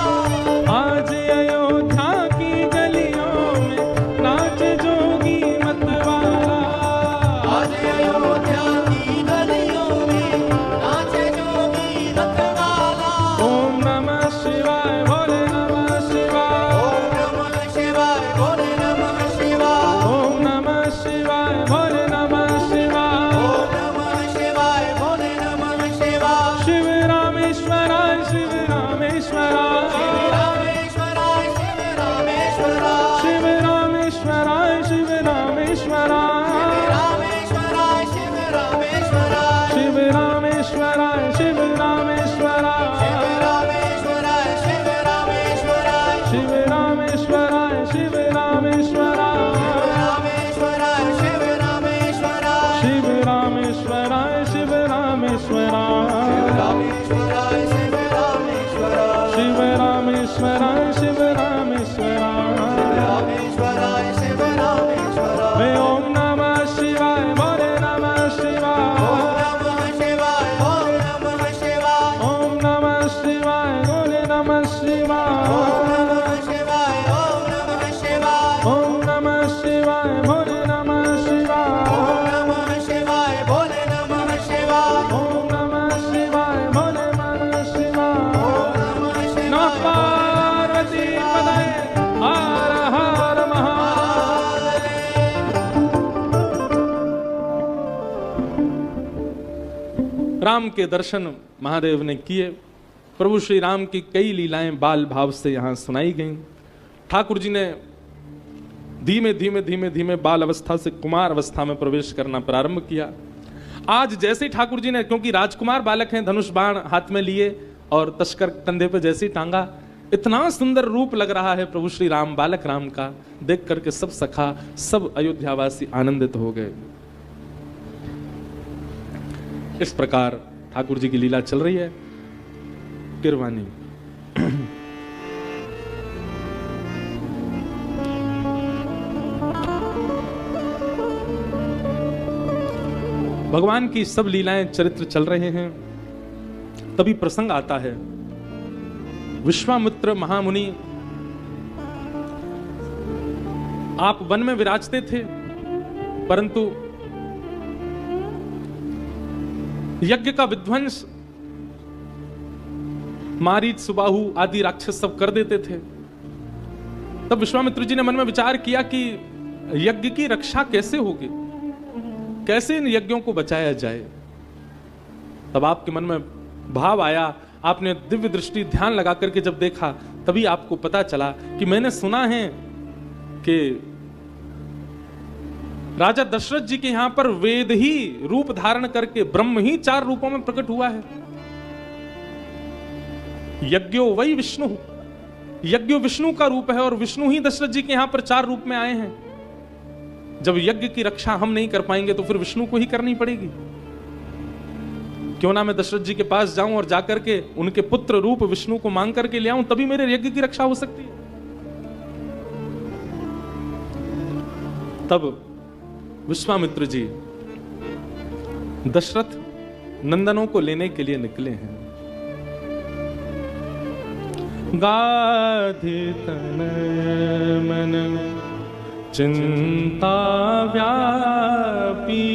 आज अयोध्या की गलियों में नाचे जोगी मतवाला। आज अयोध्या की गलियों में नाचे जोगी मतवाला। ओम नमः शिवाय, भोले नमः शिवाय। ओम नमः शिवाय, भोले नमः शिवाय। ओम नमः शिवाय, भोले नमः शिवाय। ओम नमः शिवाय, भोले नमः शिवाय। शिव रामेश्वराय, शिव रामेश्वराय। रामेश्वराय शिव रामेश्वराय। शिव रामेश्वराय, शिव रामेश्वराय। रामेश्वराय शिव रामेश्वराय। शिव रामेश्वराय, शिव रामेश्वराय। रामेश्वराय शिव रामेश्वराय। शिव रामेश्वराय, शिव रामेश्वराय। रामेश्वराय शिव रामेश्वराय। शिव रामेश्वराय, शिव रामेश्वराय। रामेश्वराय शिव रामेश्वराय। शिव रामेश्वराय, शिव रामेश्वराय। रामेश्वराय शिव रामेश्वराय। वे ओम नमः शिवाय, भोले नमः शिवाय। ओम नमः शिवाय, ओम नमः शिवाय। ओम नमः शिवाय, भोले नमः शिवाय। ओम नमः शिवाय, ओम नमः शिवाय। ओम नमः शिवाय, भोले नमः शिवाय। ओम नमः शिवाय, भोले नमः शिवाय। ओम नमः शिवाय, भोले नमः शिवाय। ओम नमः नमः शिवाय। पार्वती पतये, हर हर महादेव। राम के दर्शन महादेव ने किए। प्रभु श्री राम की कई लीलाएं बाल भाव से यहाँ सुनाई गईं। ठाकुर जी ने धीमे धीमे धीमे धीमे बाल अवस्था से कुमार अवस्था में प्रवेश करना प्रारंभ किया। आज जैसे ही ठाकुर जी ने, क्योंकि राजकुमार बालक हैं, धनुष बाण हाथ में लिए और तस्कर कंधे पे जैसे ही टांगा, इतना सुंदर रूप लग रहा है प्रभु श्री राम, बालक राम का, देख करके सब सखा, सब अयोध्यावासी आनंदित हो गए। इस प्रकार ठाकुर जी की लीला चल रही है। किरवानी भगवान की सब लीलाएं, चरित्र चल रहे हैं। तभी प्रसंग आता है, विश्वामित्र महामुनि आप वन में विराजते थे, परंतु यज्ञ का विध्वंस मारीच, सुबाहु आदि राक्षस सब कर देते थे। तब विश्वामित्र जी ने मन में विचार किया कि यज्ञ की रक्षा कैसे होगी, कैसे इन यज्ञों को बचाया जाए। तब आपके मन में भाव आया, आपने दिव्य दृष्टि ध्यान लगा करके जब देखा, तभी आपको पता चला कि मैंने सुना है कि राजा दशरथ जी के यहां पर वेद ही रूप धारण करके ब्रह्म ही 4 रूपों में प्रकट हुआ है। यज्ञो वै विष्णु, यज्ञ विष्णु का रूप है और विष्णु ही दशरथ जी के यहां पर 4 रूप में आए हैं। जब यज्ञ की रक्षा हम नहीं कर पाएंगे तो फिर विष्णु को ही करनी पड़ेगी। क्यों ना मैं दशरथ जी के पास जाऊं और जाकर के उनके पुत्र रूप विष्णु को मांग करके ले आऊं, तभी मेरे यज्ञ की रक्षा हो सकती है। तब विश्वामित्र जी दशरथ नंदनों को लेने के लिए निकले हैं। गाधि तनय मन चिंता व्यापी,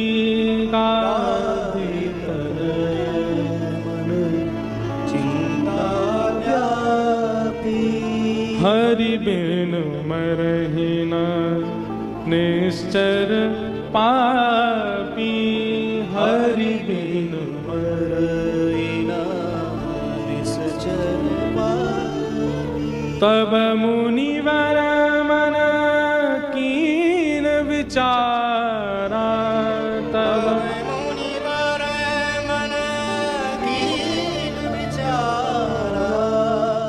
गाधि तनय मन चिंता व्यापी। हरि बिन मरहि न निश्चर पापी, हरि बिन मरहि न निश्चर पापी। तब मुनिवर मन कीन विचारा, तब मुनिवर मन कीन विचारा।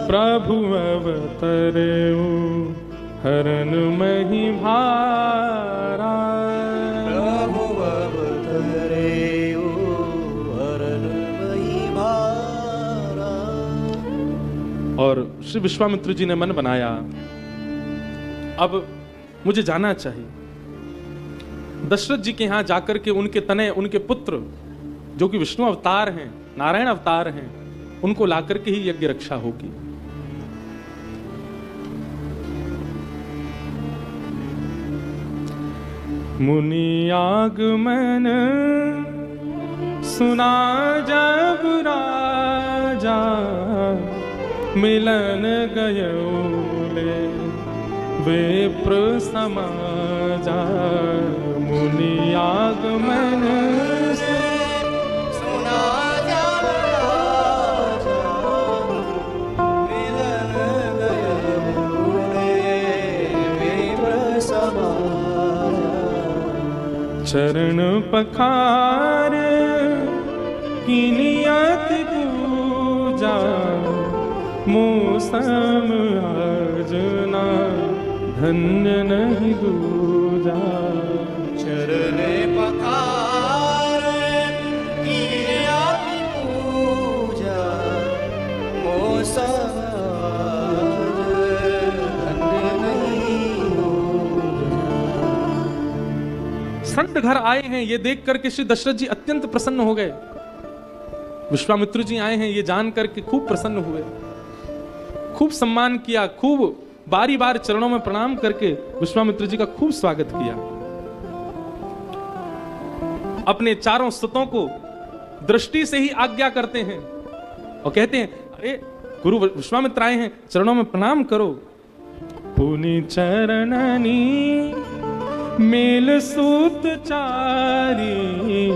प्रभु अवतरेउ हरन मही भारा, प्रभु अवतरेउ हरन मही भारा। और श्री विश्वामित्र जी ने मन बनाया, अब मुझे जाना चाहिए। दशरथ जी के यहां जाकर के उनके तनय, उनके पुत्र जो कि विष्णु अवतार हैं, नारायण अवतार हैं, उनको लाकर के ही यज्ञ रक्षा होगी। मुनि आगमन सुना जब राजा, मिलन गयोले विप्र समाजा। मुनि आगमन सुना जब राजा, मिलन गयोले विप्र समाजा। चरण पखार किनियत पूजा, मौसम आजना धन्य नहीं दूजा। चरण पखार किनियत पूजा, मौसम धन्य नहीं दूजा। संत घर आए हैं ये देख करके श्री दशरथ जी अत्यंत प्रसन्न हो गए। विश्वामित्र जी आए हैं ये जान करके खूब प्रसन्न हुए, खूब सम्मान किया, खूब बारी बार चरणों में प्रणाम करके विश्वामित्र जी का खूब स्वागत किया। अपने चारों सुतों को दृष्टि से ही आज्ञा करते हैं और कहते हैं, अरे गुरु विश्वामित्र आए हैं, चरणों में प्रणाम करो। पुनि चरणनी मेल सूत चारी,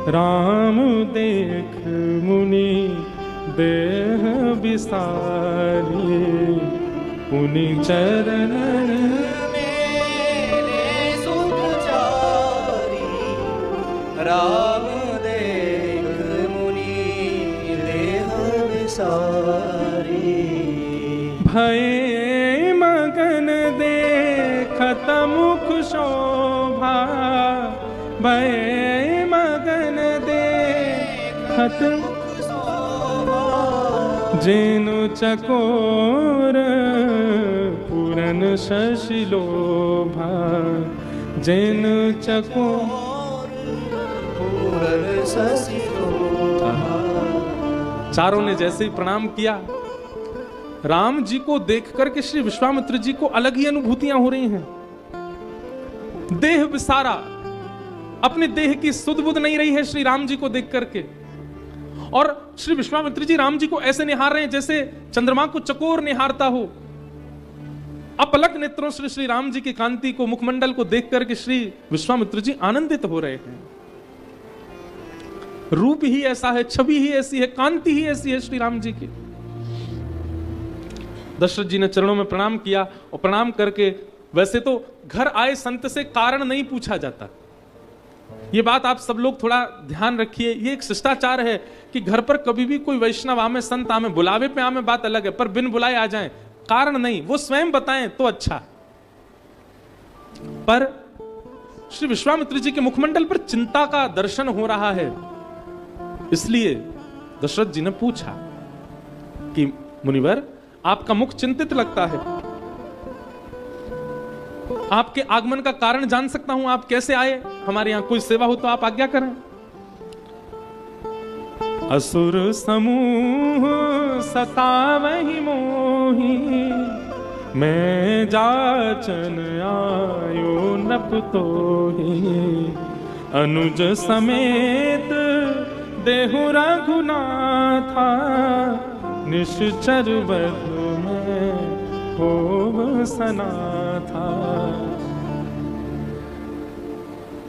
राम देख मुनि देह विसारी। पुनि चरण मेले सुख चारी, राम देख मुनि देह विसारी। भय मगन देखत मुख शोभा, भय मगन देखत जेनु चकोर पूरन शशि लोभा, जेनु चकोर पूरन शशि लोभा। चारों ने जैसे ही प्रणाम किया, राम जी को देख करके श्री विश्वामित्र जी को अलग ही अनुभूतियां हो रही हैं। देह विसारा, अपने देह की सुध बुध नहीं रही है श्री राम जी को देख करके। और श्री विश्वामित्र जी राम जी को ऐसे निहार रहे हैं जैसे चंद्रमा को चकोर निहारता हो। अपलक नेत्रों से श्री राम जी की कांति को, मुखमंडल को देख करके श्री विश्वामित्र जी आनंदित हो रहे हैं। रूप ही ऐसा है, छवि ही ऐसी है, कांति ही ऐसी है श्री राम जी की। दशरथ जी ने चरणों में प्रणाम किया और प्रणाम करके, वैसे तो घर आए संत से कारण नहीं पूछा जाता, ये बात आप सब लोग थोड़ा ध्यान रखिए। ये एक शिष्टाचार है कि घर पर कभी भी कोई वैष्णव आमे, संत आमे, बुलावे पे आमे बात अलग है, पर बिन बुलाए आ जाएं, कारण नहीं, वो स्वयं बताएं तो अच्छा। पर श्री विश्वामित्र जी के मुखमंडल पर चिंता का दर्शन हो रहा है, इसलिए दशरथ जी ने पूछा कि मुनिवर, आपका मुख चिंतित लगता है, आपके आगमन का कारण जान सकता हूं? आप कैसे आए? हमारे यहां कोई सेवा हो तो आप आज्ञा करें। असुर समूह सतावहि मोहि, मैं जाचन आयो नप तोहि, अनुज समेत देहु रघुनाथा, निश्चर वध में होव सनाथा।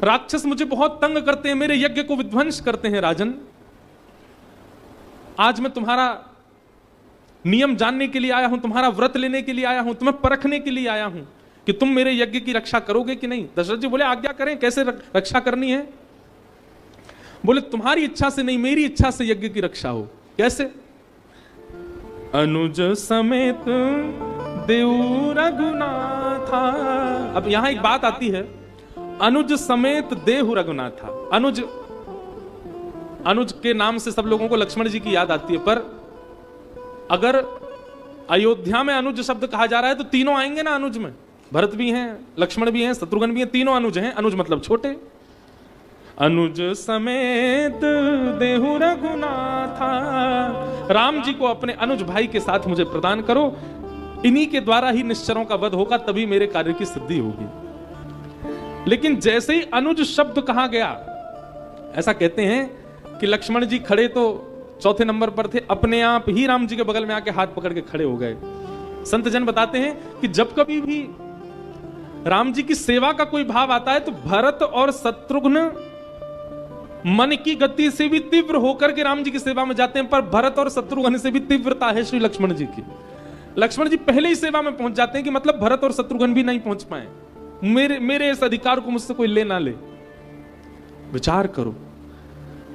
राक्षस मुझे बहुत तंग करते हैं, मेरे यज्ञ को विध्वंस करते हैं। राजन, आज मैं तुम्हारा नियम जानने के लिए आया हूं, तुम्हारा व्रत लेने के लिए आया हूं, तुम्हें परखने के लिए आया हूं कि तुम मेरे यज्ञ की रक्षा करोगे कि नहीं। दशरथ जी बोले, आज्ञा करें, कैसे रक्षा करनी है? बोले, तुम्हारी इच्छा से नहीं, मेरी इच्छा से यज्ञ की रक्षा हो। कैसे? अनुज समेत देव रघुनाथा। अब यहां एक बात आती है, अनुज समेत देहु रघुनाथा। अनुज के नाम से सब लोगों को लक्ष्मण जी की याद आती है, पर अगर अयोध्या में अनुज शब्द कहा जा रहा है तो तीनों आएंगे ना अनुज में। भरत भी हैं, लक्ष्मण भी हैं, शत्रुघ्न भी हैं, तीनों अनुज हैं। अनुज मतलब छोटे। अनुज समेत देहु रघुनाथा, राम जी को अपने अनुज भाई के साथ मुझे प्रदान करो, इन्हीं के द्वारा ही निश्चरों का वध होगा, तभी मेरे कार्य की सिद्धि होगी। लेकिन जैसे ही अनुज शब्द कहा गया, ऐसा कहते हैं कि लक्ष्मण जी खड़े तो चौथे नंबर पर थे, अपने आप ही राम जी के बगल में आके हाथ पकड़ के खड़े हो गए। संत जन बताते हैं कि जब कभी भी राम जी की सेवा का कोई भाव आता है तो भरत और शत्रुघ्न मन की गति से भी तीव्र होकर के राम जी की सेवा में जाते हैं, पर भरत और शत्रुघ्न से भी तीव्रता है श्री लक्ष्मण जी की। लक्ष्मण जी पहले ही सेवा में पहुंच जाते हैं कि मतलब भरत और शत्रुघ्न भी नहीं पहुंच पाए, मेरे इस अधिकार को मुझसे कोई ले ना ले। विचार करो,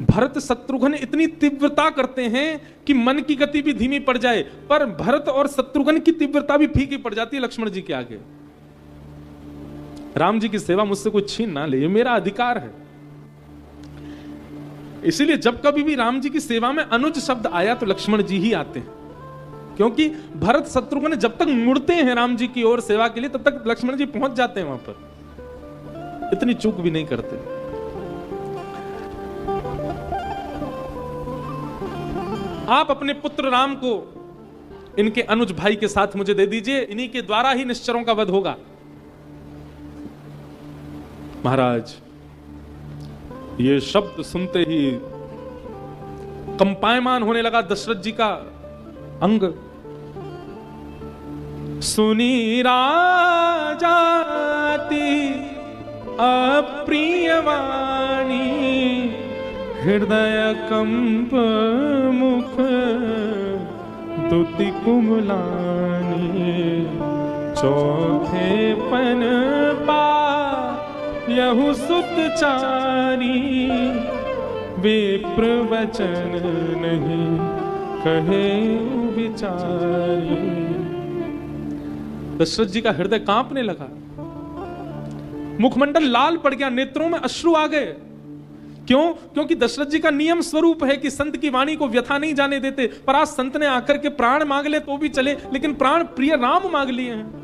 भरत शत्रुघ्न इतनी तीव्रता करते हैं कि मन की गति भी धीमी पड़ जाए, पर भरत और शत्रुघ्न की तीव्रता भी फीकी पड़ जाती है लक्ष्मण जी के आगे। राम जी की सेवा मुझसे कोई छीन ना ले, ये मेरा अधिकार है। इसीलिए जब कभी भी राम जी की सेवा में अनुज शब्द आया तो लक्ष्मण जी ही आते हैं, क्योंकि भरत शत्रुघ्न जब तक मुड़ते हैं राम जी की ओर सेवा के लिए, तब तक लक्ष्मण जी पहुंच जाते हैं वहां पर, इतनी चूक भी नहीं करते। आप अपने पुत्र राम को इनके अनुज भाई के साथ मुझे दे दीजिए, इन्हीं के द्वारा ही निश्चरों का वध होगा। महाराज, ये शब्द सुनते ही कंपायमान होने लगा दशरथ जी का अंग। सुनी राजाति अप्रिय वाणी, हृदय कंप मुख दुति कुमलानी, चौथे पन पा यहु सुत चारी, विप्र वचन नहीं कहे विचारी। दशरथ जी का हृदय कांपने लगा, मुखमंडल लाल पड़ गया, नेत्रों में अश्रु आ गए। क्यों? क्योंकि दशरथ जी का नियम स्वरूप है कि संत की वाणी को व्यथा नहीं जाने देते। पर आज संत ने आकर के प्राण मांग ले तो भी चले, लेकिन प्राण प्रिय राम मांग लिए हैं।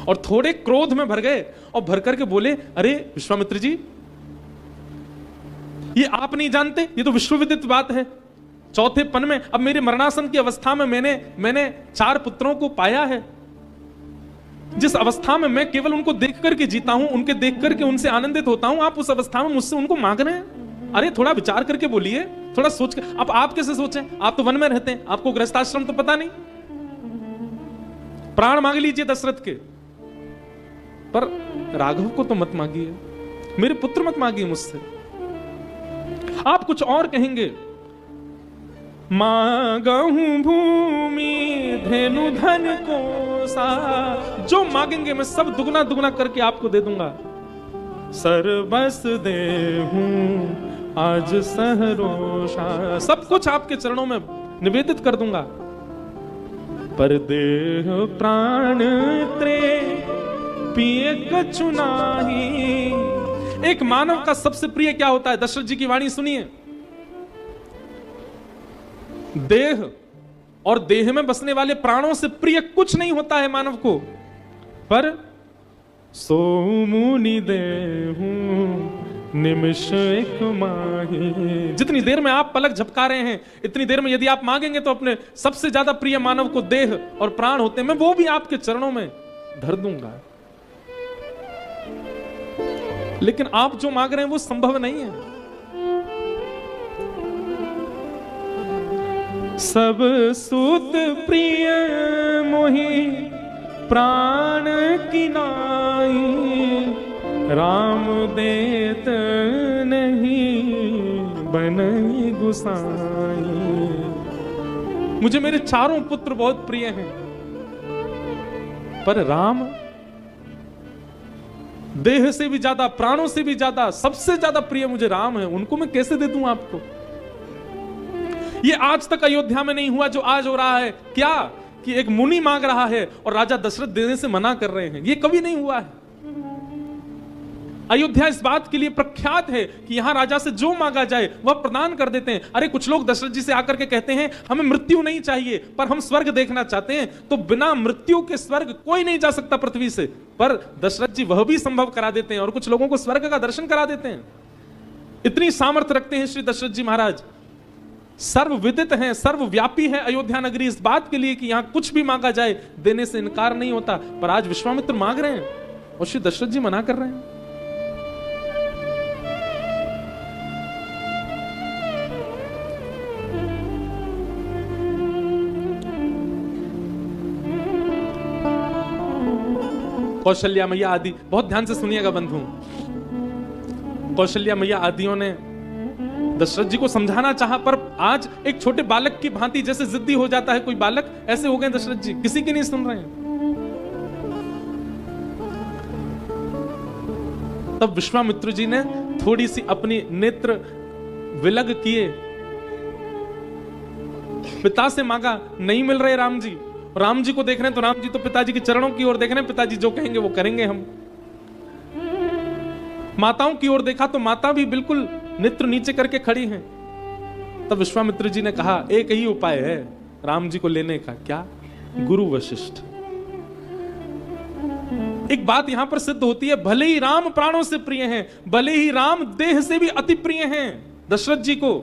और थोड़े क्रोध में भर गए और भर करके बोले, अरे विश्वामित्र जी, ये आप नहीं जानते, ये तो विश्वविदित बात है। चौथे पन में, अब मेरे मरणासन की अवस्था में मैंने 4 पुत्रों को पाया है, जिस अवस्था में मैं केवल उनको देख करके जीता हूं, उनके देख करके उनसे आनंदित होता हूं, आप उस अवस्था में मुझसे उनको मांग रहे हैं। अरे थोड़ा विचार करके बोलिए, थोड़ा सोच कर। अब आप कैसे सोचें? आप तो वन में रहते हैं, आपको गृहस्थाश्रम तो पता नहीं। प्राण मांग लीजिए दशरथ के, पर राघव को तो मत मांगिए, मेरे पुत्र मत मांगिए मुझसे। आप कुछ और कहेंगे, मांगहूं भूमि धेनु धन को सा, जो मांगेंगे मैं सब दुगना दुगना करके आपको दे दूंगा। सर्वस देहूं आज सहरोषा, सब कुछ आपके चरणों में निवेदित कर दूंगा। पर देह प्राण त्रे पिए कछु नाही। एक मानव का सबसे प्रिय क्या होता है? दशरथ जी की वाणी सुनिए। देह और देह में बसने वाले प्राणों से प्रिय कुछ नहीं होता है मानव को। पर सो मुनि देहु निमिष एक माही। जितनी देर में आप पलक झपका रहे हैं, इतनी देर में यदि आप मांगेंगे तो अपने सबसे ज्यादा प्रिय मानव को देह और प्राण होते हैं, मैं वो भी आपके चरणों में धर दूंगा। लेकिन आप जो मांग रहे हैं वो संभव नहीं है। सब सुत प्रिय मोहि प्राण की नाई, राम देत नहीं बनई गुसाई। मुझे मेरे चारों पुत्र बहुत प्रिय हैं, पर राम देह से भी ज्यादा, प्राणों से भी ज्यादा, सबसे ज्यादा प्रिय मुझे राम है। उनको मैं कैसे दे दूं आपको? ये आज तक अयोध्या में नहीं हुआ जो आज हो रहा है। क्या कि एक मुनि मांग रहा है और राजा दशरथ देने से मना कर रहे हैं। ये कभी नहीं हुआ है। अयोध्या इस बात के लिए प्रख्यात है कि यहां राजा से जो मांगा जाए वह प्रदान कर देते हैं। अरे कुछ लोग दशरथ जी से आकर के कहते हैं हमें मृत्यु नहीं चाहिए, पर हम स्वर्ग देखना चाहते हैं। तो बिना मृत्यु के स्वर्ग कोई नहीं जा सकता पृथ्वी से, पर दशरथ जी वह भी संभव करा देते हैं और कुछ लोगों को स्वर्ग का दर्शन करा देते हैं। इतनी सामर्थ्य रखते हैं श्री दशरथ जी महाराज। सर्वविदित हैं, सर्वव्यापी है अयोध्या नगरी इस बात के लिए कि यहां कुछ भी मांगा जाए देने से इनकार नहीं होता। पर आज विश्वामित्र मांग रहे हैं और श्री दशरथ जी मना कर रहे हैं। कौशल्या मैया आदि, बहुत ध्यान से सुनिएगा बंधु, कौशल्या मैया आदियों ने दशरथ जी को समझाना चाहा, पर आज एक छोटे बालक की भांति जैसे जिद्दी हो जाता है कोई बालक, ऐसे हो गए दशरथ जी, किसी की नहीं सुन रहे हैं। तब विश्वामित्र जी ने थोड़ी सी अपनी नेत्र विलग किए, पिता से मांगा, नहीं मिल रहे राम जी। राम जी को देख रहे हैं तो राम जी तो पिताजी के चरणों की ओर देख रहे हैं, पिताजी जो कहेंगे वो करेंगे हम। माताओं की ओर देखा तो माता भी बिल्कुल नेत्र नीचे करके खड़ी हैं। तब विश्वामित्र जी ने कहा एक ही उपाय है राम जी को लेने का। क्या? गुरु वशिष्ठ। एक बात यहां पर सिद्ध होती है, भले ही राम प्राणों से प्रिय हैं, भले ही राम देह से भी अति प्रिय हैं दशरथ जी को,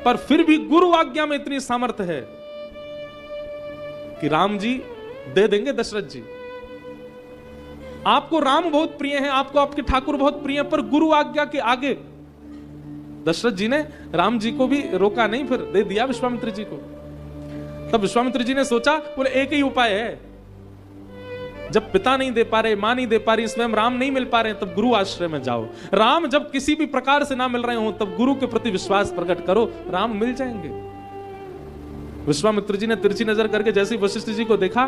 पर फिर भी गुरु आज्ञा में इतनी सामर्थ्य है कि राम जी दे देंगे दशरथ जी। आपको राम बहुत प्रिय हैं, आपको आपके ठाकुर बहुत प्रिय हैं, पर गुरु आज्ञा के आगे दशरथ जी ने राम जी को भी रोका नहीं, फिर दे दिया विश्वामित्र जी को। तब विश्वामित्र जी ने सोचा, बोले एक ही उपाय है, जब पिता नहीं दे पा रहे, मां नहीं दे पा रही, स्वयं राम नहीं मिल पा रहे, तब गुरु आश्रय में जाओ। राम जब किसी भी प्रकार से ना मिल रहे हो तब गुरु के प्रति विश्वास प्रकट करो, राम मिल जाएंगे। विश्वामित्र जी ने तिरछी नजर करके जैसे ही वशिष्ठ जी को देखा,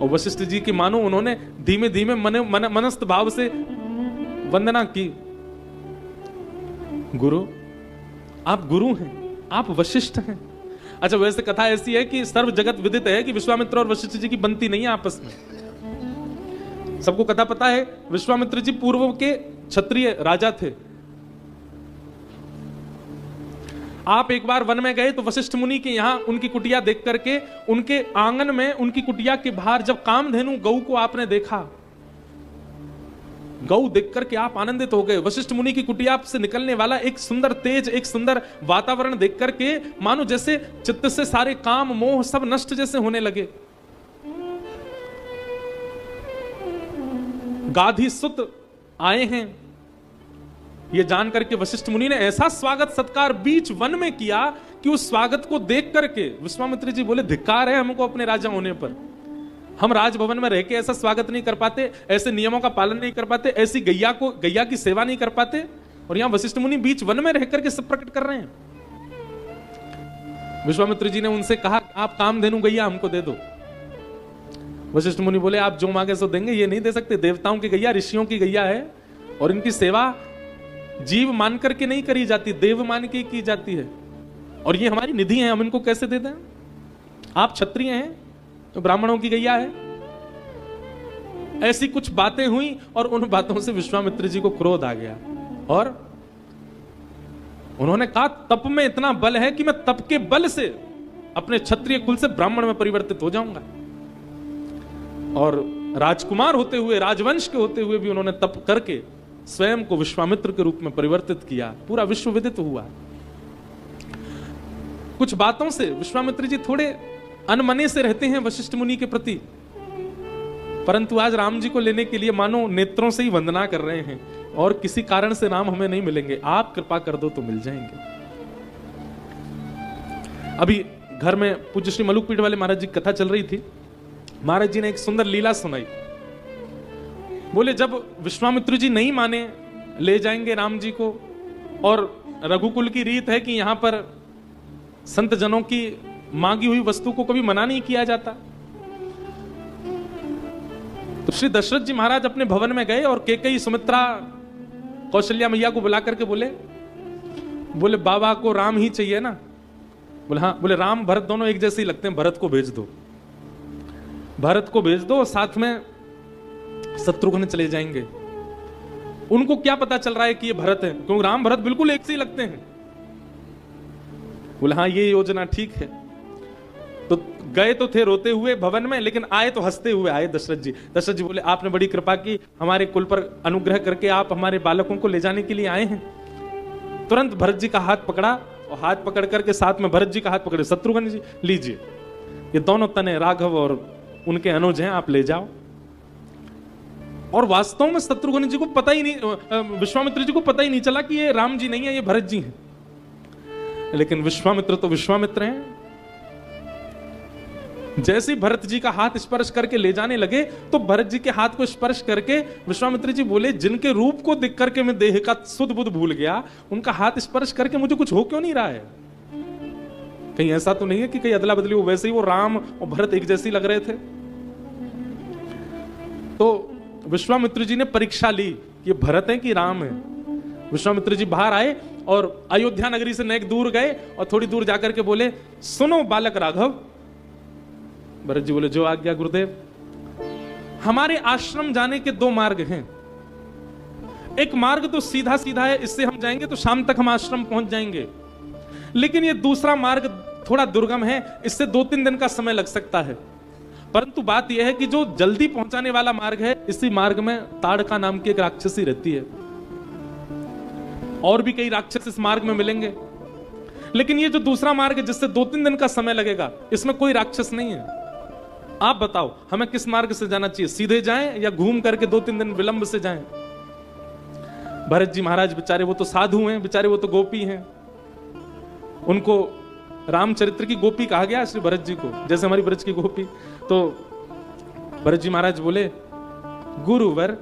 और वशिष्ठ जी की मानो उन्होंने धीमे धीमे मनस्थ भाव से वंदना की। गुरु, आप गुरु हैं, आप वशिष्ठ हैं। अच्छा, वैसे कथा ऐसी है कि सर्व जगत विदित है कि विश्वामित्र और वशिष्ठ जी की बनती नहीं है आपस में। सबको कथा पता है, विश्वामित्र जी पूर्व के क्षत्रिय राजा थे। आप एक बार वन में गए तो वशिष्ठ मुनि के यहां उनकी कुटिया देख करके, उनके आंगन में उनकी कुटिया के बाहर जब कामधेनु गऊ को आपने देखा, गऊ देख करके आप आनंदित हो गए। वशिष्ठ मुनि की कुटिया से निकलने वाला एक सुंदर तेज, एक सुंदर वातावरण देख करके मानो जैसे चित्त से सारे काम मोह सब नष्ट जैसे होने लगे। गाधी सुत आए हैं ये जान करके वशिष्ठ मुनि ने ऐसा स्वागत सत्कार बीच वन में किया कि उस स्वागत को देख करके विश्वामित्र जी बोले, धिक्कार है हमको अपने राजा होने पर। हम राजभवन में रह के ऐसा स्वागत नहीं कर पाते, ऐसे नियमों का पालन नहीं कर पाते, ऐसी गैया की सेवा नहीं कर पाते, और यहां वशिष्ठ मुनि बीच वन में रह करके सब प्रकट कर रहे हैं। विश्वामित्र जी ने उनसे कहा, आप कामधेनु गैया हमको दे दो। वशिष्ठ मुनि बोले, आप जो मांगे सो देंगे, ये नहीं दे सकते। देवताओं की गैया, ऋषियों की गैया है, और इनकी सेवा जीव मान करके नहीं करी जाती, देव मान के की जाती है, और ये हमारी निधि है, हम इनको कैसे दे दें? आप क्षत्रिय हैं, तो ब्राह्मणों की गैया है। ऐसी कुछ बातें हुई और उन बातों से विश्वामित्र जी को क्रोध आ गया और उन्होंने कहा तप में इतना बल है कि मैं तप के बल से अपने क्षत्रिय कुल से ब्राह्मण में परिवर्तित हो जाऊंगा। और राजकुमार होते हुए, राजवंश के होते हुए भी उन्होंने तप करके स्वयं को विश्वामित्र के रूप में परिवर्तित किया। पूरा विश्व विदित हुआ। कुछ बातों से विश्वामित्र जी थोड़े अनमने से रहते हैं वशिष्ठ मुनि के प्रति, परंतु आज राम जी को लेने के लिए मानो नेत्रों से ही वंदना कर रहे हैं और किसी कारण से राम हमें नहीं मिलेंगे, आप कृपा कर दो तो मिल जाएंगे। अभी घर में पूज्य श्री मलुकपीठ वाले महाराज जी की कथा चल रही थी। महाराज जी ने एक सुंदर लीला सुनाई। बोले जब विश्वामित्र जी नहीं माने ले जाएंगे राम जी को, और रघुकुल की रीत है कि यहां पर संत जनों की मांगी हुई वस्तु को कभी मना नहीं किया जाता, तो श्री दशरथ जी महाराज अपने भवन में गए और केकई, सुमित्रा, कौशल्या मैया को बुला करके बोले बाबा को राम ही चाहिए ना? बोले हाँ। बोले राम भरत दोनों एक जैसे ही लगते हैं, भरत को भेज दो, भरत को भेज दो, साथ में शत्रुघ्न चले जाएंगे। उनको क्या पता चल रहा है कि ये भरत है, क्योंकि राम भरत बिल्कुल एक से ही लगते हैं। बोले हाँ ये योजना ठीक है। तो गए तो थे रोते हुए भवन में, लेकिन आए तो हंसते हुए आए दशरथ जी। दशरथ जी बोले आपने बड़ी कृपा की, हमारे कुल पर अनुग्रह करके आप हमारे बालकों को ले जाने के लिए आए हैं। तुरंत भरत जी का हाथ पकड़ा और हाथ पकड़ करके साथ में भरत जी का हाथ पकड़े, शत्रुघ्न जी लीजिए, ये दोनों तने राघव और उनके अनुज हैं, आप ले जाओ। और वास्तव में शत्रुघ्न जी को पता ही नहीं, विश्वामित्र जी को पता ही नहीं चला कि ये राम जी नहीं है, ये भरत जी हैं। लेकिन विश्वामित्र तो विश्वामित्र हैं। जैसे ही भरत जी का हाथ स्पर्श करके ले जाने लगे तो भरत जी के हाथ को स्पर्श करके विश्वामित्र जी बोले जिनके रूप को देख करके मैं देह का सुध बुध भूल गया, उनका हाथ स्पर्श करके मुझे कुछ हो क्यों नहीं रहा है? कहीं ऐसा तो नहीं है कि कहीं अदला बदली हो? वैसे ही वो राम और भरत एक जैसे लग रहे थे। तो विश्वामित्र जी ने परीक्षा ली कि ये भरत है कि राम है। विश्वामित्र जी बाहर आए और अयोध्या नगरी से नेक दूर गए और थोड़ी दूर जाकर के बोले सुनो बालक राघव। भरत जी बोले जो आज्ञा गुरुदेव। हमारे आश्रम जाने के दो मार्ग हैं। एक मार्ग तो सीधा सीधा है, इससे हम जाएंगे तो शाम तक हम आश्रम पहुंच जाएंगे। लेकिन ये दूसरा मार्ग थोड़ा दुर्गम है, इससे 2-3 दिन का समय लग सकता है। परंतु बात यह है कि जो जल्दी पहुंचाने वाला मार्ग है, इसी मार्ग में ताड़का नाम की एक राक्षसी रहती है। और भी कई राक्षस इस मार्ग में मिलेंगे, लेकिन ये जो दूसरा मार्ग है जिससे 2-3 दिन का समय लगेगा, इसमें कोई राक्षस नहीं है। आप बताओ हमें किस मार्ग से जाना चाहिए? सीधे जाएं या घूम करके 2-3 दिन विलंब से जाएं? भरत जी महाराज बेचारे वो तो साधु हैं, बेचारे वो तो गोपी हैं। उनको रामचरित्र की गोपी कहा गया श्री भरत जी को, जैसे हमारी ब्रज की गोपी। तो भरत जी महाराज बोले गुरुवर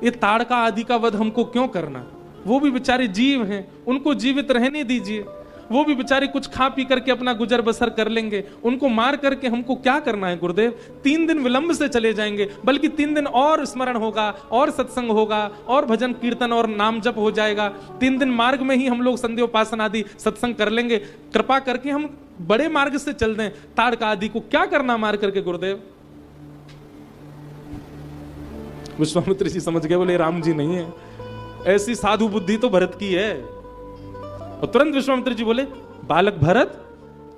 ये ताड़का आदि का वध हमको क्यों करना? वो भी बेचारे जीव हैं, उनको जीवित रहने दीजिए। वो भी बेचारे कुछ खा पी करके अपना गुजर बसर कर लेंगे, उनको मार करके हमको क्या करना है गुरुदेव? 3 दिन विलंब से चले जाएंगे, बल्कि 3 दिन और स्मरण होगा और सत्संग होगा और भजन कीर्तन और नाम जप हो जाएगा। 3 दिन मार्ग में ही हम लोग संध्या उपासना आदि सत्संग कर लेंगे। कृपा करके हम बड़े मार्ग से चल दें, ताड़का आदि को क्या करना मार करके गुरुदेव? विश्वामित्र जी समझ गए, बोले राम जी नहीं है, ऐसी साधु बुद्धि तो भरत की है। और तुरंत विश्वामित्र जी बोले बालक भरत।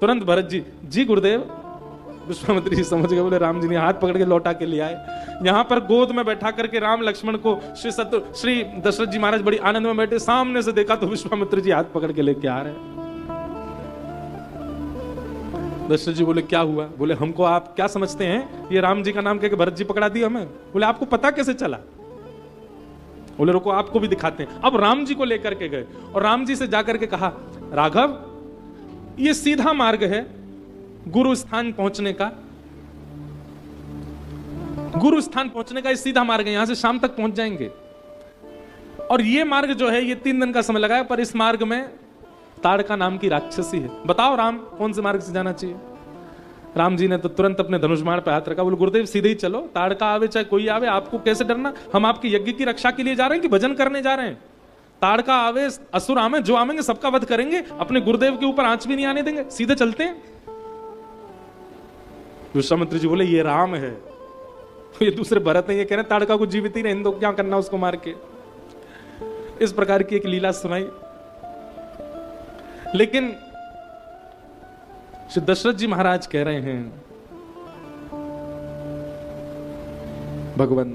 तुरंत भरत जी जी गुरुदेव। विश्वामित्र जी समझ गए, बोले राम जी ने हाथ पकड़ के लौटा के ले आए। यहां पर गोद में बैठा करके राम लक्ष्मण को श्री दशरथ जी महाराज बड़ी आनंद में बैठे, सामने से देखा तो विश्वामित्र जी हाथ पकड़ के लेके आ रहे। दशरथ जी बोले क्या हुआ? बोले हमको आप क्या समझते हैं? ये राम जी का नाम कह के भरत जी पकड़ा दिया हमें। बोले आपको पता कैसे चला? बोले रुको आपको भी दिखाते हैं। अब राम जी को लेकर के गए और राम जी से जाकर के कहा राघव ये सीधा मार्ग है गुरु स्थान पहुंचने का। गुरु स्थान पहुंचने का ये सीधा मार्ग है, यहां से शाम तक पहुंच जाएंगे। और ये मार्ग जो है ये 3 दिन का समय लगा है, पर इस मार्ग में ताड़का नाम की राक्षसी है। बताओ राम कौन से मार्ग से जाना चाहिए? राम जी ने तो तुरंत अपने धनुष्बाण पे हाथ रखा, बोले गुरुदेव सीधे ही चलो, ताड़का आवे चाहे कोई आवे, आपको कैसे डरना? हम आपके यज्ञ की रक्षा के लिए जा रहे हैं कि भजन करने जा रहे हैं? ताड़का आवे, असुर आवे, जो आवेंगे सबका वध करेंगे, अपने गुरुदेव के ऊपर आंच भी नहीं आने देंगे, सीधे चलते हैं। विश्वामित्र जी बोले ये राम है, ये दूसरे भरत नहीं, ये कह रहे ताड़का को जीवित ही रहने दो, क्या करना उसको मार के। इस प्रकार की एक लीला सुनाई। लेकिन श्री दशरथ जी महाराज कह रहे हैं भगवान